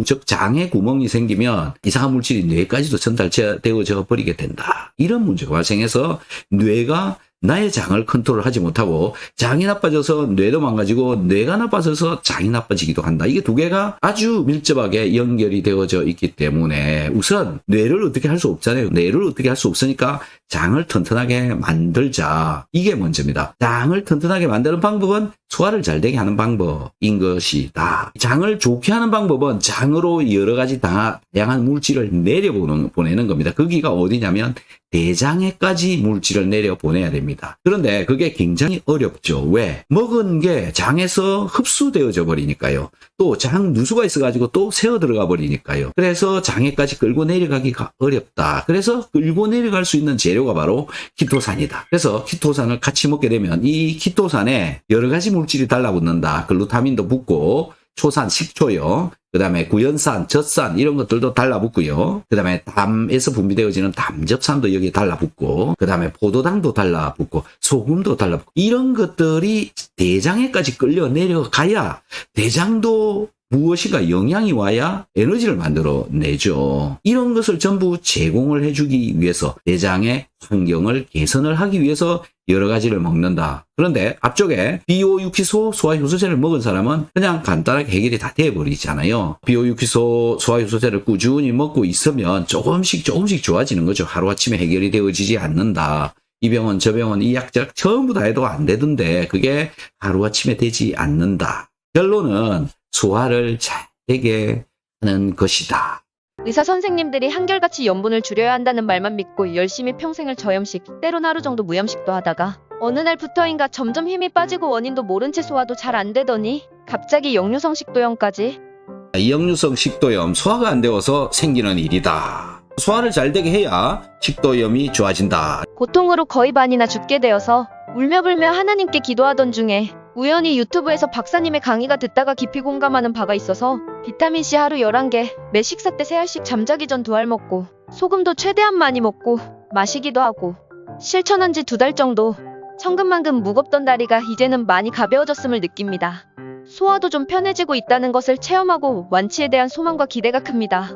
즉 장에 구멍이 생기면 이상한 물질이 뇌까지도 전달되어져 버리게 된다. 이런 문제가 발생해서 뇌가 나의 장을 컨트롤하지 못하고 장이 나빠져서 뇌도 망가지고 뇌가 나빠져서 장이 나빠지기도 한다. 이게 두 개가 아주 밀접하게 연결이 되어져 있기 때문에 우선 뇌를 어떻게 할 수 없잖아요. 뇌를 어떻게 할 수 없으니까 장을 튼튼하게 만들자. 이게 먼저입니다. 장을 튼튼하게 만드는 방법은 소화를 잘 되게 하는 방법인 것이다. 장을 좋게 하는 방법은 장으로 여러 가지 다양한 물질을 내려보내는 겁니다. 거기가 어디냐면 대장에까지 물질을 내려보내야 됩니다. 그런데 그게 굉장히 어렵죠. 왜? 먹은 게 장에서 흡수되어져 버리니까요. 또 장 누수가 있어가지고 또 새어 들어가 버리니까요. 그래서 장에까지 끌고 내려가기가 어렵다. 그래서 끌고 내려갈 수 있는 재료가 바로 키토산이다. 그래서 키토산을 같이 먹게 되면 이 키토산에 여러 가지 물질이 달라붙는다. 글루타민도 붙고 초산, 식초요. 그 다음에 구연산, 젖산 이런 것들도 달라붙고요. 그 다음에 담에서 분비되어지는 담즙산도 여기에 달라붙고, 그 다음에 포도당도 달라붙고, 소금도 달라붙고, 이런 것들이 대장에까지 끌려 내려가야 대장도 무엇인가 영양이 와야 에너지를 만들어내죠. 이런 것을 전부 제공을 해주기 위해서 대장의 환경을 개선을 하기 위해서 여러 가지를 먹는다. 그런데 앞쪽에 비오유키소 소화효소제를 먹은 사람은 그냥 간단하게 해결이 다 돼버리잖아요. 비오유키소 소화효소제를 꾸준히 먹고 있으면 조금씩 좋아지는 거죠. 하루아침에 해결이 되어지지 않는다. 이 병원 저 병원 이 약작 전부 다 해도 안 되던데 그게 하루아침에 되지 않는다. 결론은 소화를 잘 되게 하는 것이다. 의사 선생님들이 한결같이 염분을 줄여야 한다는 말만 믿고 열심히 평생을 저염식, 때론 하루 정도 무염식도 하다가 어느 날부터인가 점점 힘이 빠지고 원인도 모른 채 소화도 잘 안 되더니 갑자기 역류성 식도염까지. 이 역류성 식도염 소화가 안 되어서 생기는 일이다. 소화를 잘 되게 해야 식도염이 좋아진다. 고통으로 거의 반이나 죽게 되어서 울며불며 하나님께 기도하던 중에 우연히 유튜브에서 박사님의 강의가 듣다가 깊이 공감하는 바가 있어서 비타민C 하루 11개, 매 식사 때 3알씩 잠자기 전 2알 먹고 소금도 최대한 많이 먹고 마시기도 하고 실천한 지 2달 정도. 천근만근 무겁던 다리가 이제는 많이 가벼워졌음을 느낍니다. 소화도 좀 편해지고 있다는 것을 체험하고 완치에 대한 소망과 기대가 큽니다.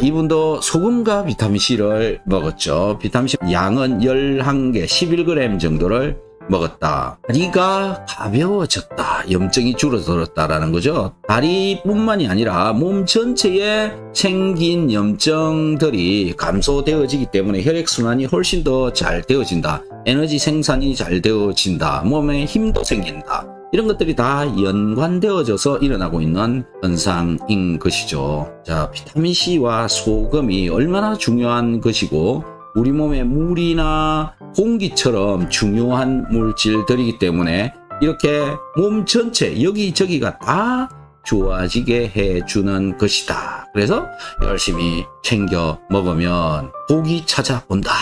이분도 소금과 비타민C를 먹었죠. 비타민C 양은 11개, 11g 정도를 먹었다. 다리가 가벼워졌다. 염증이 줄어들었다라는 거죠. 다리뿐만이 아니라 몸 전체에 생긴 염증들이 감소되어지기 때문에 혈액순환이 훨씬 더 잘 되어진다. 에너지 생산이 잘 되어진다. 몸에 힘도 생긴다. 이런 것들이 다 연관되어져서 일어나고 있는 현상인 것이죠. 자, 비타민C와 소금이 얼마나 중요한 것이고 우리 몸에 물이나 공기처럼 중요한 물질들이기 때문에 이렇게 몸 전체 여기저기가 다 좋아지게 해주는 것이다. 그래서 열심히 챙겨 먹으면 복이 찾아온다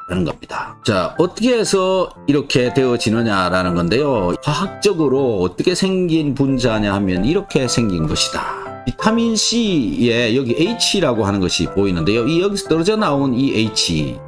라는 겁니다. 자, 어떻게 해서 이렇게 되어지느냐라는 건데요. 화학적으로 어떻게 생긴 분자냐 하면 이렇게 생긴 것이다. 비타민C에 여기 H라고 하는 것이 보이는데요. 이 여기서 떨어져 나온 이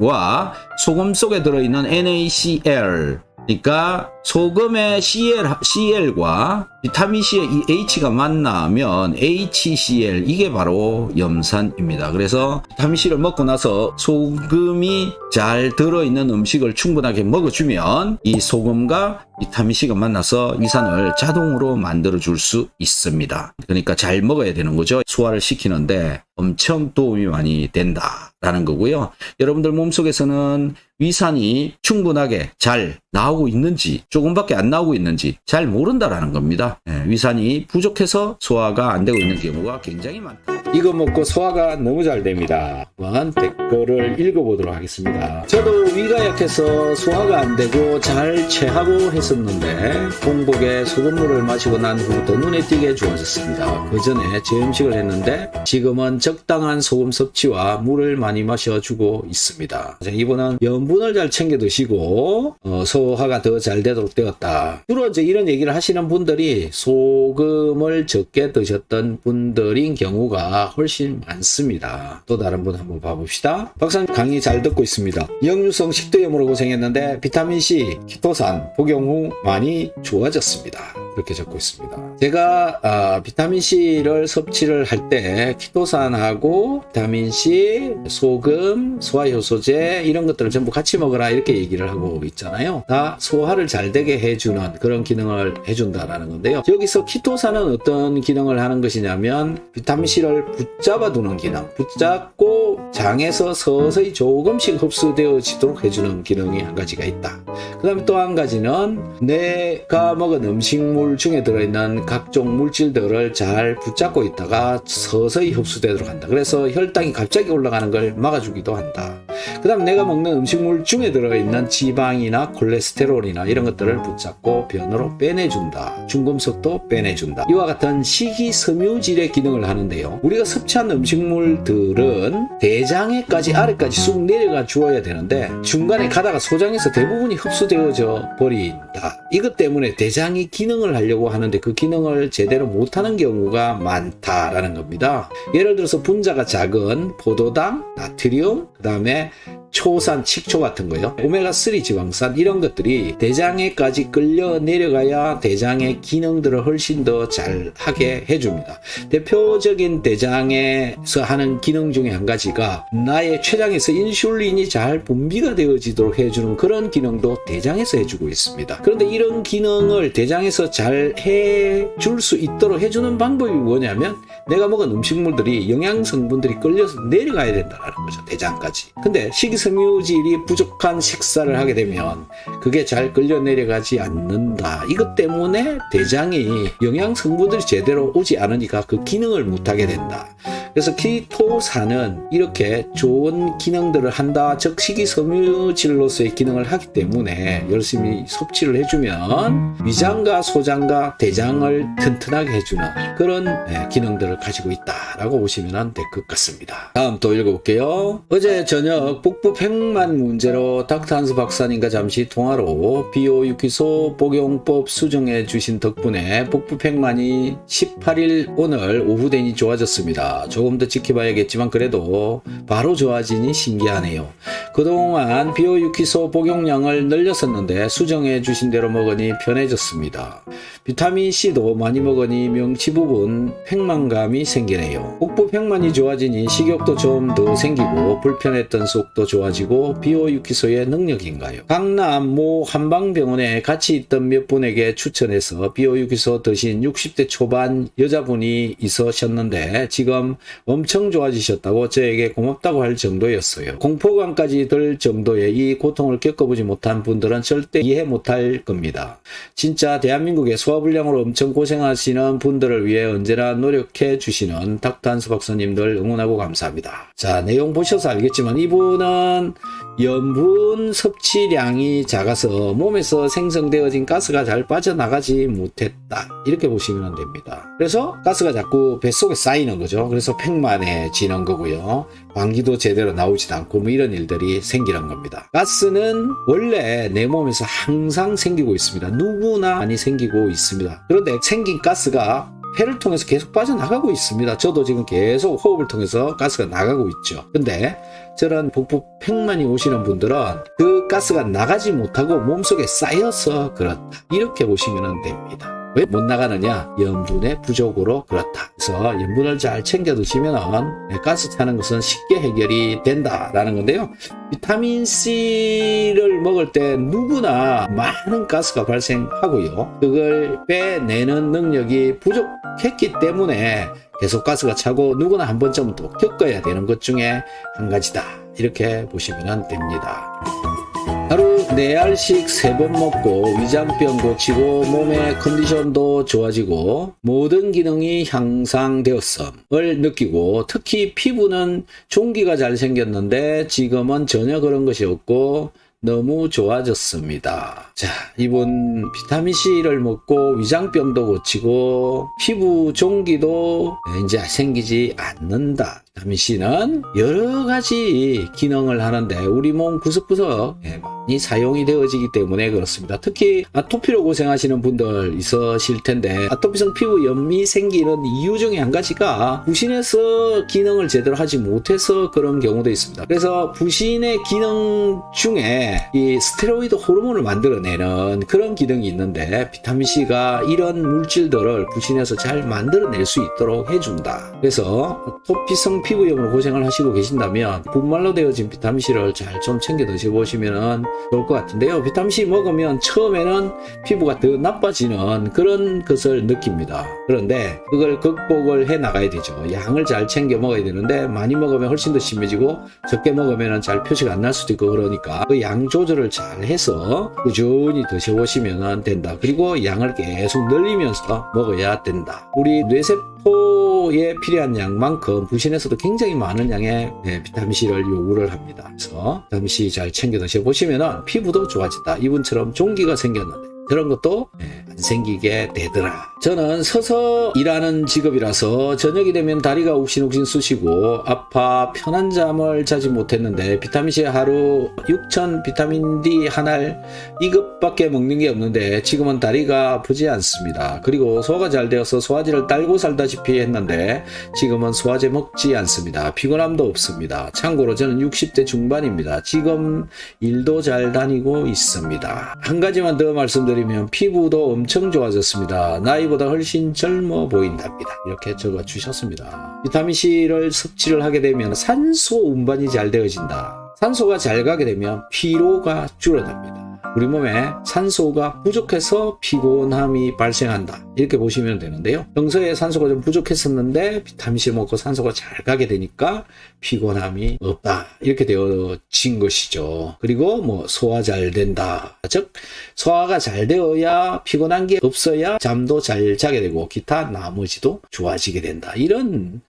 H와 소금 속에 들어있는 NaCl, 그러니까 소금의 Cl과 비타민C의 이 H가 만나면 HCl, 이게 바로 염산입니다. 그래서 비타민C를 먹고 나서 소금이 잘 들어있는 음식을 충분하게 먹어주면 이 소금과 비타민C가 만나서 위산을 자동으로 만들어줄 수 있습니다. 그러니까 잘 먹어야 되는 거죠. 소화를 시키는데 엄청 도움이 많이 된다라는 거고요. 여러분들 몸속에서는 위산이 충분하게 잘 나오고 있는지 조금밖에 안 나오고 있는지 잘 모른다라는 겁니다. 위산이 부족해서 소화가 안 되고 있는 경우가 굉장히 많다. 이거 먹고 소화가 너무 잘 됩니다. 한번 댓글을 읽어보도록 하겠습니다. 저도 위가 약해서 소화가 안 되고 잘 체하고 했었는데 공복에 소금물을 마시고 난 후부터 눈에 띄게 좋아졌습니다. 그 전에 저염식을 했는데 지금은 적당한 소금 섭취와 물을 많이 마셔주고 있습니다. 이번은 염분을 잘 챙겨 드시고 소화가 더 잘 되도록 되었다. 주로 이제 이런 얘기를 하시는 분들이 소금을 적게 드셨던 분들인 경우가 훨씬 많습니다. 또 다른 분 한번 봐봅시다. 박사님 강의 잘 듣고 있습니다. 역류성 식도염으로 고생했는데 비타민C, 키토산 복용 후 많이 좋아졌습니다. 이렇게 적고 있습니다. 제가 비타민C를 섭취를 할 때 키토산하고 비타민C, 소금, 소화효소제 이런 것들을 전부 같이 먹어라 이렇게 얘기를 하고 있잖아요. 다 소화를 잘 되게 해주는 그런 기능을 해준다라는 건데요. 여기서 키토산은 어떤 기능을 하는 것이냐면 비타민C를 붙잡아 두는 기능, 붙잡고 장에서 서서히 조금씩 흡수되어지도록 해주는 기능이 한 가지가 있다. 그 다음에 또 한 가지는 내가 먹은 음식물 중에 들어있는 각종 물질들을 잘 붙잡고 있다가 서서히 흡수되도록 한다. 그래서 혈당이 갑자기 올라가는 걸 막아주기도 한다. 그 다음 내가 먹는 음식물 중에 들어있는 지방이나 콜레스테롤이나 이런 것들을 붙잡고 변으로 빼내준다. 중금속도 빼내준다. 이와 같은 식이섬유질의 기능을 하는데요. 우리가 섭취한 음식물들은 대장에까지 아래까지 쑥 내려가 주어야 되는데 중간에 가다가 소장에서 대부분이 흡수되어져 버린다. 이것 때문에 대장이 기능을 하려고 하는데 그 기능을 기능을 제대로 못하는 경우가 많다라는 겁니다. 예를 들어서 분자가 작은 포도당, 나트륨, 그 다음에 초산, 식초 같은 거요. 오메가3 지방산 이런 것들이 대장에까지 끌려 내려가야 대장의 기능들을 훨씬 더 잘 하게 해줍니다. 대표적인 대장에서 하는 기능 중에 한 가지가 나의 췌장에서 인슐린이 잘 분비가 되어지도록 해주는 그런 기능도 대장에서 해주고 있습니다. 그런데 이런 기능을 대장에서 잘 해줄 수 있도록 해주는 방법이 뭐냐면 내가 먹은 음식물들이 영양 성분들이 끌려서 내려가야 된다는 거죠. 대장까지. 근데 식이섬유질이 부족한 식사를 하게 되면 그게 잘 끌려 내려가지 않는다. 이것 때문에 대장이 영양 성분들이 제대로 오지 않으니까 그 기능을 못하게 된다. 그래서 키토산은 이렇게 좋은 기능들을 한다. 즉 식이섬유질로서의 기능을 하기 때문에 열심히 섭취를 해주면 위장과 소장과 대장을 튼튼하게 해주는 그런 기능들을 가지고 있다라고 보시면 될 것 같습니다. 다음 또 읽어볼게요. 어제 저녁 복부 팽만 문제로 닥터 한스 박사님과 잠시 통화로 비오유키소 복용법 수정해 주신 덕분에 복부 팽만이 18일 오늘 오후 되니 좋아졌습니다. 조금 더 지켜봐야겠지만 그래도 바로 좋아지니 신기하네요. 그동안 비오유키소 복용량을 늘렸었는데 수정해 주신 대로 먹으니 편해졌습니다. 비타민C도 많이 먹으니 명치 부분 팽만감이 생기네요. 복부 팽만이 좋아지니 식욕도 좀 더 생기고 불편했던 속도 좋아지고 비오유키소의 능력인가요? 강남 모 한방병원에 같이 있던 몇 분에게 추천해서 비오유키소 드신 60대 초반 여자분이 있으셨는데 지금 엄청 좋아지셨다고 저에게 고맙다고 할 정도였어요. 공포감까지 들 정도의 이 고통을 겪어보지 못한 분들은 절대 이해 못할 겁니다. 진짜 대한민국의 소화불량으로 엄청 고생하시는 분들을 위해 언제나 노력해 주시는 닥터 한스 박사님들 응원하고 감사합니다. 자, 내용 보셔서 알겠지만 이분은 염분 섭취량이 작아서 몸에서 생성되어진 가스가 잘 빠져나가지 못했다. 이렇게 보시면 됩니다. 그래서 가스가 자꾸 뱃속에 쌓이는 거죠. 그래서 팽만해지는 거고요. 방귀도 제대로 나오지도 않고 뭐 이런 일들이 생기는 겁니다. 가스는 원래 내 몸에서 항상 생기고 있습니다. 누구나 많이 생기고 있습니다. 그런데 생긴 가스가 폐를 통해서 계속 빠져나가고 있습니다. 저도 지금 계속 호흡을 통해서 가스가 나가고 있죠. 근데 저런 복부 팽만이 오시는 분들은 그 가스가 나가지 못하고 몸속에 쌓여서 그렇다. 이렇게 보시면 됩니다. 왜 못 나가느냐? 염분의 부족으로 그렇다. 그래서 염분을 잘 챙겨 드시면 가스 차는 것은 쉽게 해결이 된다라는 건데요. 비타민C를 먹을 때 누구나 많은 가스가 발생하고요. 그걸 빼내는 능력이 부족했기 때문에 계속 가스가 차고 누구나 한 번쯤은 또 겪어야 되는 것 중에 한 가지다. 이렇게 보시면 됩니다. 하루 4알씩 3번 먹고 위장병 고치고 몸의 컨디션도 좋아지고 모든 기능이 향상되었음을 느끼고 특히 피부는 종기가 잘 생겼는데 지금은 전혀 그런 것이 없고 너무 좋아졌습니다. 자, 이분 비타민C를 먹고 위장병도 고치고 피부 종기도 이제 생기지 않는다. 비타민C는 여러 가지 기능을 하는데 우리 몸 구석구석 많이 사용이 되어지기 때문에 그렇습니다. 특히 아토피로 고생하시는 분들 있으실 텐데 아토피성 피부염이 생기는 이유 중에 한 가지가 부신에서 기능을 제대로 하지 못해서 그런 경우도 있습니다. 그래서 부신의 기능 중에 이 스테로이드 호르몬을 만들어내는 그런 기능이 있는데 비타민C가 이런 물질들을 부신에서 잘 만들어낼 수 있도록 해준다. 그래서 아토피성 피부염으로 고생을 하시고 계신다면 분말로 되어진 비타민C를 잘 좀 챙겨 드셔보시면 좋을 것 같은데요. 비타민C 먹으면 처음에는 피부가 더 나빠지는 그런 것을 느낍니다. 그런데 그걸 극복을 해 나가야 되죠. 양을 잘 챙겨 먹어야 되는데 많이 먹으면 훨씬 더 심해지고 적게 먹으면 잘 표시가 안 날 수도 있고 그러니까 그 양 조절을 잘 해서 꾸준히 드셔보시면 된다. 그리고 양을 계속 늘리면서 먹어야 된다. 우리 뇌세포에 필요한 양만큼 부신에서도 굉장히 많은 양의 비타민C를 요구를 합니다. 그래서 비타민C 잘 챙겨 드셔보시면 피부도 좋아진다. 이분처럼 종기가 생겼는데 저런 것도 안 생기게 되더라. 저는 서서 일하는 직업이라서 저녁이 되면 다리가 욱신욱신 쑤시고 아파 편한 잠을 자지 못했는데 비타민C 하루 6,000 비타민 D 한 알 이것밖에 먹는 게 없는데 지금은 다리가 아프지 않습니다. 그리고 소화가 잘 되어서 소화제를 딸고 살다시피 했는데 지금은 소화제 먹지 않습니다. 피곤함도 없습니다. 참고로 저는 60대 중반입니다. 지금 일도 잘 다니고 있습니다. 한 가지만 더 말씀드리면 피부도 엄청 좋아졌습니다. 나이보다 훨씬 젊어 보인답니다. 이렇게 적어 주셨습니다. 비타민C를 섭취를 하게 되면 산소 운반이 잘 되어진다. 산소가 잘 가게 되면 피로가 줄어듭니다. 우리 몸에 산소가 부족해서 피곤함이 발생한다. 이렇게 보시면 되는데요. 평소에 산소가 좀 부족했었는데 비타민C 먹고 산소가 잘 가게 되니까 피곤함이 없다. 이렇게 되어진 것이죠. 그리고 뭐 소화 잘 된다. 즉 소화가 잘 되어야 피곤한 게 없어야 잠도 잘 자게 되고 기타 나머지도 좋아지게 된다. 이런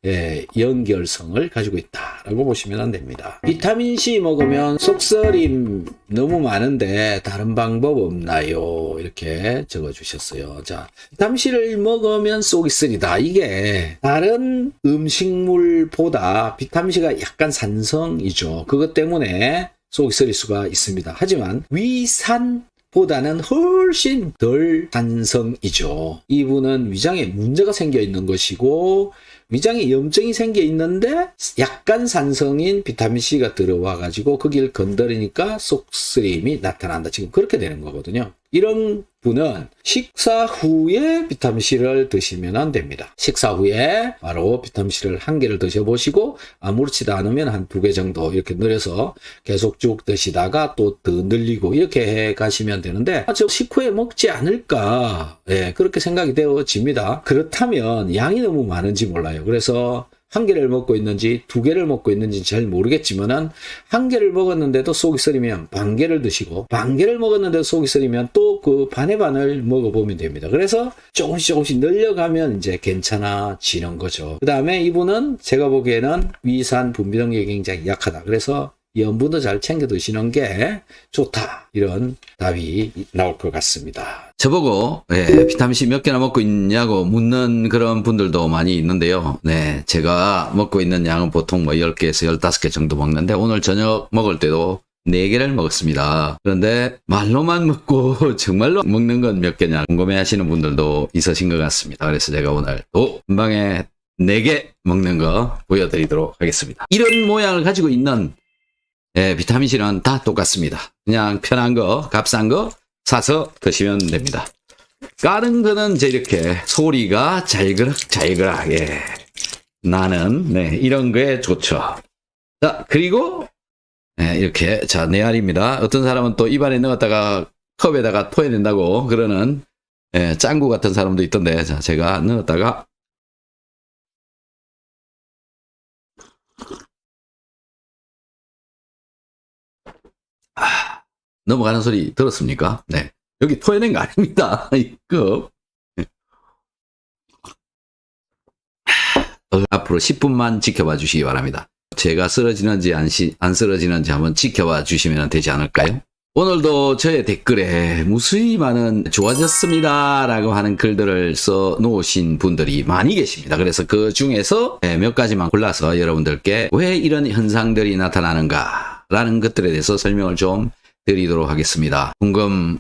연결성을 가지고 있다라고 보시면 됩니다. 비타민C 먹으면 속쓰림 너무 많은데 다른 방법 없나요? 이렇게 적어주셨어요. 자, 비타민C를 먹으면 속이 쓰리다. 이게 다른 음식물보다 비타민C가 약간 산성이죠. 그것 때문에 속이 쓰릴 수가 있습니다. 하지만 위산보다는 훨씬 덜 산성이죠. 이분은 위장에 문제가 생겨 있는 것이고 위장에 염증이 생겨 있는데 약간 산성인 비타민C가 들어와 가지고 거기를 건드리니까 속쓰림이 나타난다. 지금 그렇게 되는 거거든요. 이런 분은 식사 후에 비타민C를 드시면 안 됩니다. 식사 후에 바로 비타민C를 한 개를 드셔보시고 아무렇지도 않으면 한 2개 정도 이렇게 늘려서 계속 쭉 드시다가 또 더 늘리고 이렇게 해 가시면 되는데 저 식후에 먹지 않을까 그렇게 생각이 되어집니다. 그렇다면 양이 너무 많은지 몰라요. 그래서 한 개를 먹고 있는지 2개를 먹고 있는지 잘 모르겠지만은 한 개를 먹었는데도 속이 쓰리면 반 개를 드시고 반 개를 먹었는데도 속이 쓰리면 또 그 반의 반을 먹어보면 됩니다. 그래서 조금씩 늘려가면 이제 괜찮아지는 거죠. 그 다음에 이분은 제가 보기에는 위산 분비 능력이 굉장히 약하다. 그래서 염분도 잘 챙겨 드시는 게 좋다. 이런 답이 나올 것 같습니다. 저보고 비타민C 몇 개나 먹고 있냐고 묻는 그런 분들도 많이 있는데요. 네, 제가 먹고 있는 양은 보통 뭐 10개에서 15개 정도 먹는데 오늘 저녁 먹을 때도 4개를 먹었습니다. 그런데 말로만 먹고 정말로 먹는 건 몇 개냐 궁금해 하시는 분들도 있으신 것 같습니다. 그래서 제가 오늘 또 한 방에 4개 먹는 거 보여드리도록 하겠습니다. 이런 모양을 가지고 있는 비타민C는 다 똑같습니다. 그냥 편한 거, 값싼 거 사서 드시면 됩니다. 다른 거는 이제 이렇게 소리가 잘그락 나는 이런 거에 좋죠. 자, 그리고 이렇게 자, 내 알입니다. 어떤 사람은 또 입안에 넣었다가 컵에다가 토해낸다고 그러는 짱구 같은 사람도 있던데 자, 제가 넣었다가 넘어가는 소리 들었습니까? 네. 여기 토해낸 거 아닙니다. 이 컵. 앞으로 10분만 지켜봐 주시기 바랍니다. 제가 쓰러지는지 안 쓰러지는지 한번 지켜봐 주시면 되지 않을까요? 오늘도 저의 댓글에 무수히 많은 좋아졌습니다 라고 하는 글들을 써 놓으신 분들이 많이 계십니다. 그래서 그 중에서 몇 가지만 골라서 여러분들께 왜 이런 현상들이 나타나는가 라는 것들에 대해서 설명을 좀 드리도록 하겠습니다. 궁금한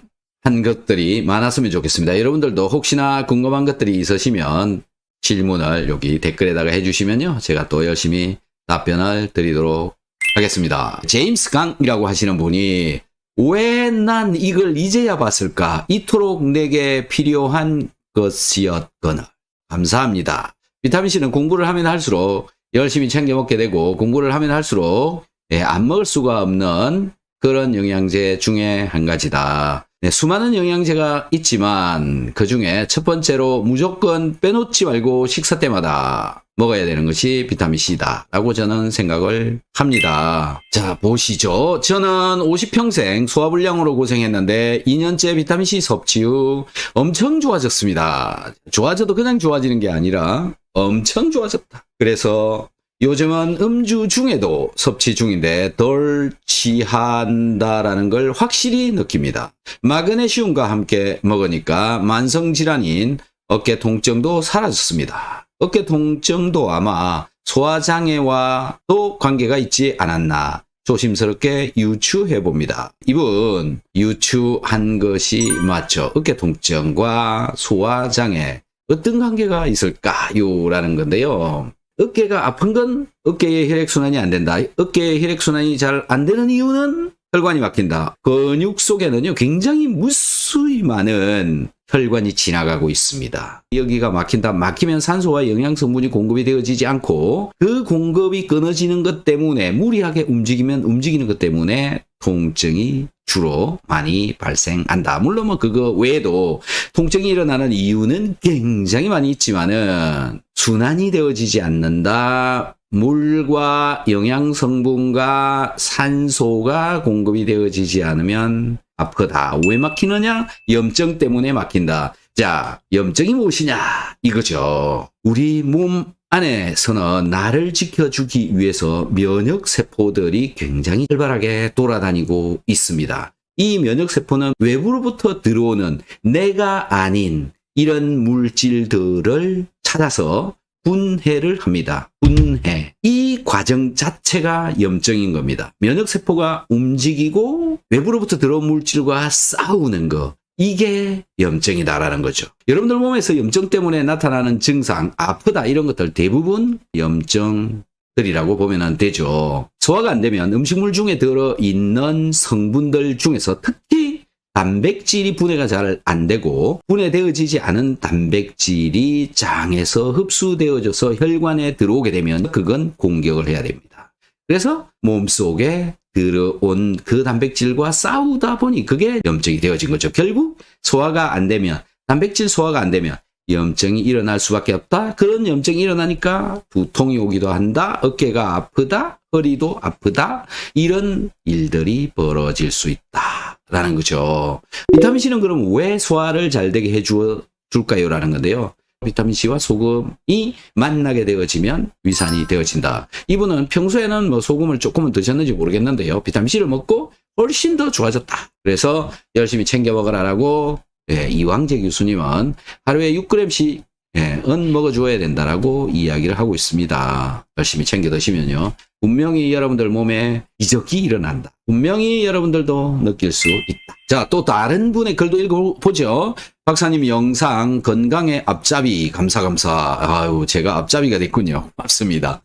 것들이 많았으면 좋겠습니다. 여러분들도 혹시나 궁금한 것들이 있으시면 질문을 여기 댓글에다가 해주시면요. 제가 또 열심히 답변을 드리도록 하겠습니다. 제임스 강이라고 하시는 분이 왜 난 이걸 이제야 봤을까? 이토록 내게 필요한 것이었거늘. 감사합니다. 비타민C는 공부를 하면 할수록 열심히 챙겨 먹게 되고 공부를 하면 할수록 안 먹을 수가 없는 그런 영양제 중에 한 가지다. 수많은 영양제가 있지만 그 중에 첫 번째로 무조건 빼놓지 말고 식사 때마다 먹어야 되는 것이 비타민C다 라고 저는 생각을 합니다. 자, 보시죠. 저는 50평생 소화불량으로 고생했는데 2년째 비타민C 섭취 후 엄청 좋아졌습니다. 좋아져도 그냥 좋아지는 게 아니라 엄청 좋아졌다. 그래서 요즘은 음주 중에도 섭취 중인데 덜 취한다라는 걸 확실히 느낍니다. 마그네슘과 함께 먹으니까 만성질환인 어깨 통증도 사라졌습니다. 어깨 통증도 아마 소화장애와도 관계가 있지 않았나 조심스럽게 유추해 봅니다. 이분 유추한 것이 맞죠. 어깨 통증과 소화장애 어떤 관계가 있을까요? 라는 건데요. 어깨가 아픈 건 어깨의 혈액순환이 안 된다. 어깨의 혈액순환이 잘 안 되는 이유는 혈관이 막힌다. 근육 속에는요, 굉장히 무수히 많은 혈관이 지나가고 있습니다. 여기가 막힌다. 막히면 산소와 영양 성분이 공급이 되어지지 않고 그 공급이 끊어지는 것 때문에 무리하게 움직이는 것 때문에 통증이 주로 많이 발생한다. 물론 뭐 그거 외에도 통증이 일어나는 이유는 굉장히 많이 있지만은 순환이 되어지지 않는다. 물과 영양 성분과 산소가 공급이 되어지지 않으면 아프다. 왜 막히느냐? 염증 때문에 막힌다. 자, 염증이 무엇이냐? 이거죠. 우리 몸 안에서는 나를 지켜주기 위해서 면역세포들이 굉장히 활발하게 돌아다니고 있습니다. 이 면역세포는 외부로부터 들어오는 내가 아닌 이런 물질들을 찾아서 분해를 합니다. 분해. 이 과정 자체가 염증인 겁니다. 면역세포가 움직이고 외부로부터 들어온 물질과 싸우는 거. 이게 염증이다라는 거죠. 여러분들 몸에서 염증 때문에 나타나는 증상, 아프다 이런 것들 대부분 염증들이라고 보면 되죠. 소화가 안 되면 음식물 중에 들어있는 성분들 중에서 특히 단백질이 분해가 잘 안 되고 분해되어지지 않은 단백질이 장에서 흡수되어져서 혈관에 들어오게 되면 그건 공격을 해야 됩니다. 그래서 몸속에 들어온 그 단백질과 싸우다 보니 그게 염증이 되어진 거죠. 결국 소화가 안 되면 단백질 소화가 안 되면 염증이 일어날 수밖에 없다. 그런 염증이 일어나니까 두통이 오기도 한다. 어깨가 아프다. 허리도 아프다. 이런 일들이 벌어질 수 있다라는 거죠. 비타민C는 그럼 왜 소화를 잘 되게 해줄까요? 라는 건데요. 비타민C와 소금이 만나게 되어지면 위산이 되어진다. 이분은 평소에는 뭐 소금을 조금은 드셨는지 모르겠는데요. 비타민C를 먹고 훨씬 더 좋아졌다. 그래서 열심히 챙겨 먹으라고 이왕재 교수님은 하루에 6g씩 은 먹어줘야 된다라고 이야기를 하고 있습니다. 열심히 챙겨 드시면요. 분명히 여러분들 몸에 이적이 일어난다. 분명히 여러분들도 느낄 수 있다. 자, 또 다른 분의 글도 읽어보죠. 박사님 영상 건강의 앞잡이 감사. 아유, 제가 앞잡이가 됐군요. 맞습니다.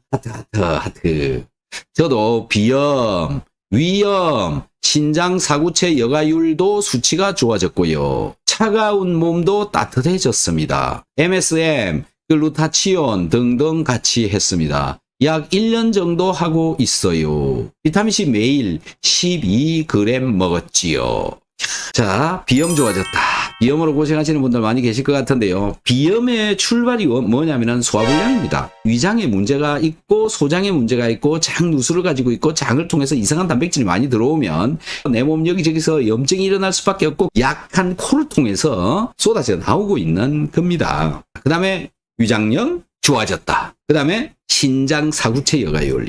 하트. 저도 비염, 위염, 신장 사구체 여가율도 수치가 좋아졌고요. 차가운 몸도 따뜻해졌습니다. MSM, 글루타치온 등등 같이 했습니다. 약 1년 정도 하고 있어요. 비타민C 매일 12g 먹었지요. 자, 비염 좋아졌다. 비염으로 고생하시는 분들 많이 계실 것 같은데요. 비염의 출발이 뭐냐면은 소화불량입니다. 위장에 문제가 있고 소장에 문제가 있고 장 누수를 가지고 있고 장을 통해서 이상한 단백질이 많이 들어오면 내 몸 여기저기서 염증이 일어날 수밖에 없고 약한 코를 통해서 쏟아져 나오고 있는 겁니다. 그 다음에 위장력 좋아졌다. 그 다음에 신장 사구체 여가율.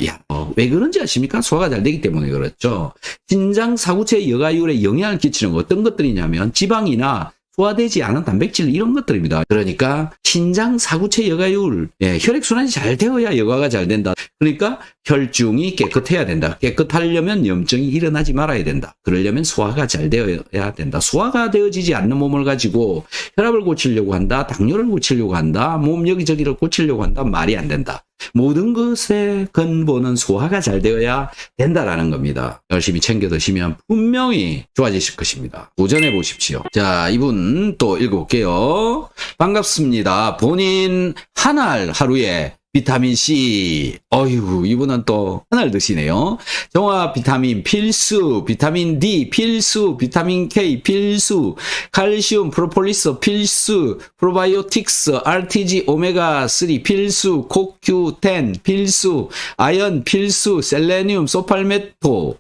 왜 그런지 아십니까? 소화가 잘 되기 때문에 그렇죠. 신장 사구체 여가율에 영향을 끼치는 어떤 것들이냐면 지방이나 소화되지 않은 단백질 이런 것들입니다. 그러니까 신장 사구체 여가율, 혈액순환이 잘 되어야 여가가 잘 된다. 그러니까 혈중이 깨끗해야 된다. 깨끗하려면 염증이 일어나지 말아야 된다. 그러려면 소화가 잘 되어야 된다. 소화가 되어지지 않는 몸을 가지고 혈압을 고치려고 한다. 당뇨를 고치려고 한다. 몸 여기저기를 고치려고 한다. 말이 안 된다. 모든 것의 근본은 소화가 잘 되어야 된다라는 겁니다. 열심히 챙겨 드시면 분명히 좋아지실 것입니다. 도전해 보십시오. 자, 이분 또 읽어볼게요. 반갑습니다. 본인 한 알 하루에 비타민C. 어휴, 이분은 또 한 알 드시네요. 정화 비타민 필수, 비타민 D 필수, 비타민 K 필수, 칼슘, 프로폴리스 필수, 프로바이오틱스, RTG 오메가3 필수, CoQ10 필수, 아연 필수, 셀레늄, 소팔메토,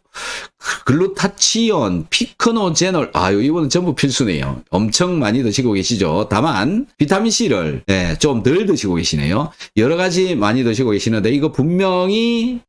글루타치온, 피크노제놀, 이거는 전부 필수네요. 엄청 많이 드시고 계시죠. 다만 비타민C를 좀 덜 드시고 계시네요. 여러 가지 많이 드시고 계시는데 이거 분명히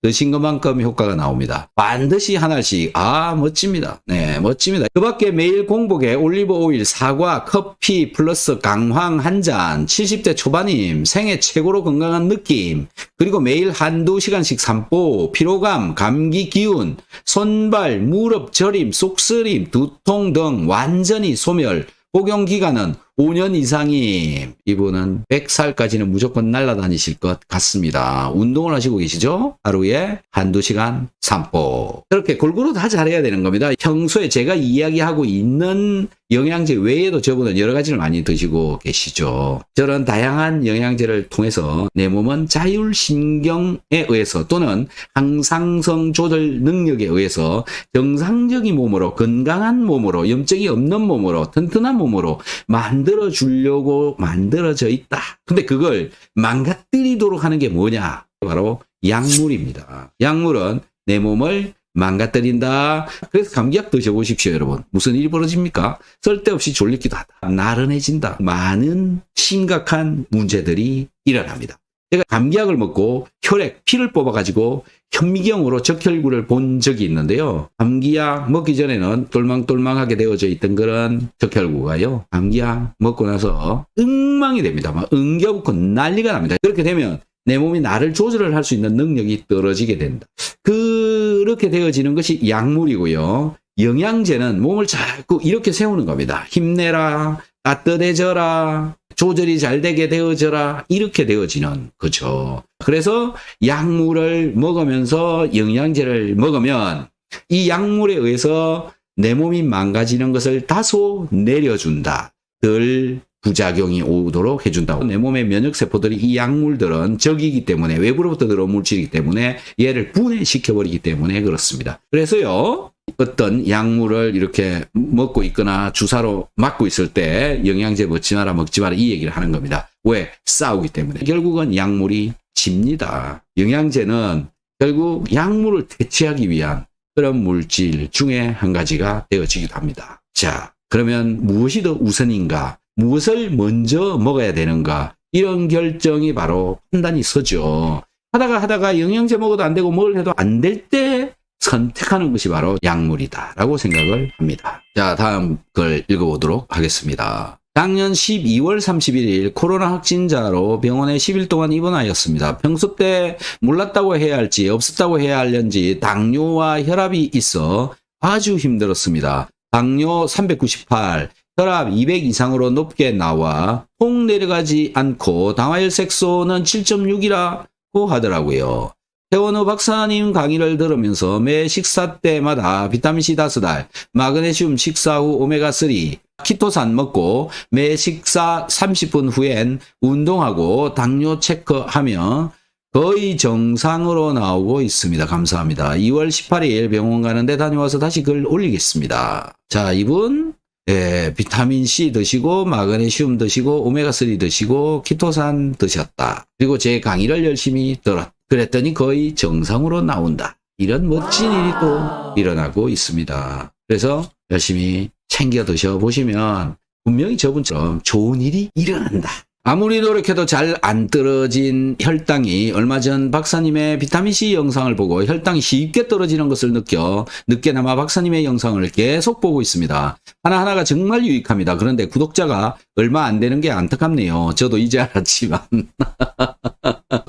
드신 것만큼 효과가 나옵니다. 반드시 하나씩. 멋집니다. 네, 멋집니다. 그 밖에 매일 공복에 올리브 오일, 사과, 커피 플러스 강황 한 잔, 70대 초반임, 생애 최고로 건강한 느낌, 그리고 매일 한두 시간씩 산보, 피로감, 감기 기운, 손발, 무릎 저림, 속쓰림, 두통 등 완전히 소멸, 복용 기간은 5년 이상임. 이분은 100살까지는 무조건 날아다니실 것 같습니다. 운동을 하시고 계시죠? 하루에 한두 시간 산보. 그렇게 골고루 다 잘해야 되는 겁니다. 평소에 제가 이야기하고 있는 영양제 외에도 저분은 여러 가지를 많이 드시고 계시죠. 저런 다양한 영양제를 통해서 내 몸은 자율신경에 의해서 또는 항상성 조절 능력에 의해서 정상적인 몸으로, 건강한 몸으로, 염증이 없는 몸으로, 튼튼한 몸으로 만들어 주려고 만들어져 있다. 근데 그걸 망가뜨리도록 하는 게 뭐냐? 바로 약물입니다. 약물은 내 몸을 망가뜨린다. 그래서 감기약 드셔보십시오, 여러분. 무슨 일이 벌어집니까? 쓸데없이 졸리기도 하다. 나른해진다. 많은 심각한 문제들이 일어납니다. 제가 감기약을 먹고 혈액, 피를 뽑아가지고 현미경으로 적혈구를 본 적이 있는데요. 감기약 먹기 전에는 똘망똘망하게 되어져 있던 그런 적혈구가요. 감기약 먹고 나서 엉망이 됩니다. 막 응겨붙고 난리가 납니다. 그렇게 되면 내 몸이 나를 조절을 할 수 있는 능력이 떨어지게 된다. 그렇게 되어지는 것이 약물이고요. 영양제는 몸을 자꾸 이렇게 세우는 겁니다. 힘내라, 따뜻해져라, 조절이 잘 되게 되어져라, 이렇게 되어지는 거죠. 그래서 약물을 먹으면서 영양제를 먹으면 이 약물에 의해서 내 몸이 망가지는 것을 다소 내려준다. 덜 부작용이 오도록 해준다고. 내 몸의 면역세포들이 이 약물들은 적이기 때문에, 외부로부터 들어온 물질이기 때문에 얘를 분해시켜버리기 때문에 그렇습니다. 그래서요, 어떤 약물을 이렇게 먹고 있거나 주사로 맞고 있을 때 영양제 먹지 마라, 먹지 마라, 이 얘기를 하는 겁니다. 왜? 싸우기 때문에. 결국은 약물이 집니다. 영양제는 결국 약물을 대체하기 위한 그런 물질 중에 한 가지가 되어지기도 합니다. 자, 그러면 무엇이 더 우선인가? 무엇을 먼저 먹어야 되는가? 이런 결정이 바로 판단이 서죠. 하다가 영양제 먹어도 안 되고 뭘 해도 안 될 때 선택하는 것이 바로 약물이다라고 생각을 합니다. 자, 다음 걸 읽어보도록 하겠습니다. 작년 12월 31일 코로나 확진자로 병원에 10일 동안 입원하였습니다. 평소 때 몰랐다고 해야 할지 없었다고 해야 할는지 당뇨와 혈압이 있어 아주 힘들었습니다. 당뇨 398, 혈압 200 이상으로 높게 나와 통 내려가지 않고 당화혈색소는 7.6이라고 하더라고요. 태원호 박사님 강의를 들으면서 매 식사 때마다 비타민C 5알, 마그네슘 식사 후 오메가3, 키토산 먹고 매 식사 30분 후엔 운동하고 당뇨 체크하며 거의 정상으로 나오고 있습니다. 감사합니다. 2월 18일 병원 가는데 다녀와서 다시 글 올리겠습니다. 자, 이분 비타민C 드시고 마그네슘 드시고 오메가3 드시고 키토산 드셨다. 그리고 제 강의를 열심히 들었다. 그랬더니 거의 정상으로 나온다. 이런 멋진 일이 또 일어나고 있습니다. 그래서 열심히 챙겨 드셔보시면 분명히 저분처럼 좋은 일이 일어난다. 아무리 노력해도 잘 안 떨어진 혈당이 얼마 전 박사님의 비타민C 영상을 보고 혈당이 쉽게 떨어지는 것을 느껴 늦게나마 박사님의 영상을 계속 보고 있습니다. 하나하나가 정말 유익합니다. 그런데 구독자가 얼마 안 되는 게 안타깝네요. 저도 이제 알았지만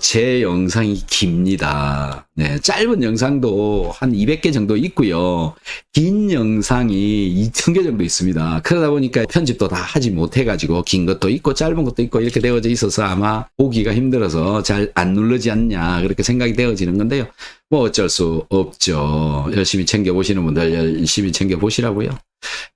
제 영상이 깁니다. 네, 짧은 영상도 한 200개 정도 있고요. 긴 영상이 2000개 정도 있습니다. 그러다 보니까 편집도 다 하지 못해가지고 긴 것도 있고 짧은 것도 있고 이렇게 되어져 있어서 아마 보기가 힘들어서 잘 안 누르지 않냐 그렇게 생각이 되어지는 건데요. 뭐 어쩔 수 없죠. 열심히 챙겨보시는 분들 열심히 챙겨보시라고요.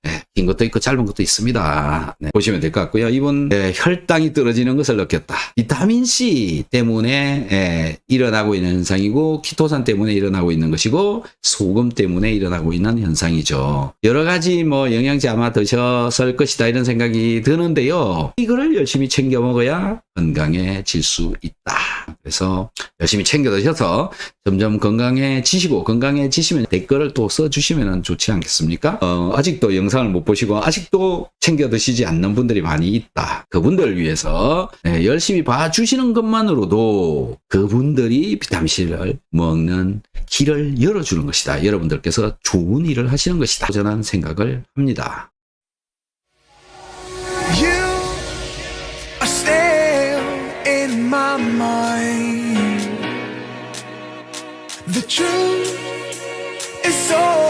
네, 긴 것도 있고 짧은 것도 있습니다. 네, 보시면 될 것 같고요. 이분 혈당이 떨어지는 것을 느꼈다. 비타민C 때문에 일어나고 있는 현상이고 키토산 때문에 일어나고 있는 것이고 소금 때문에 일어나고 있는 현상이죠. 여러 가지 뭐 영양제 아마 드셨을 것이다 이런 생각이 드는데요. 이거를 열심히 챙겨 먹어야 건강해질 수 있다. 그래서 열심히 챙겨 드셔서 점점 건강해지시고, 건강해지시면 댓글을 또 써주시면 좋지 않겠습니까? 아직도 영상을 못 보시고 아직도 챙겨 드시지 않는 분들이 많이 있다. 그분들을 위해서 열심히 봐주시는 것만으로도 그분들이 비타민C를 먹는 길을 열어주는 것이다. 여러분들께서 좋은 일을 하시는 것이다. 저는 생각을 합니다. You are still in my mind. The truth is so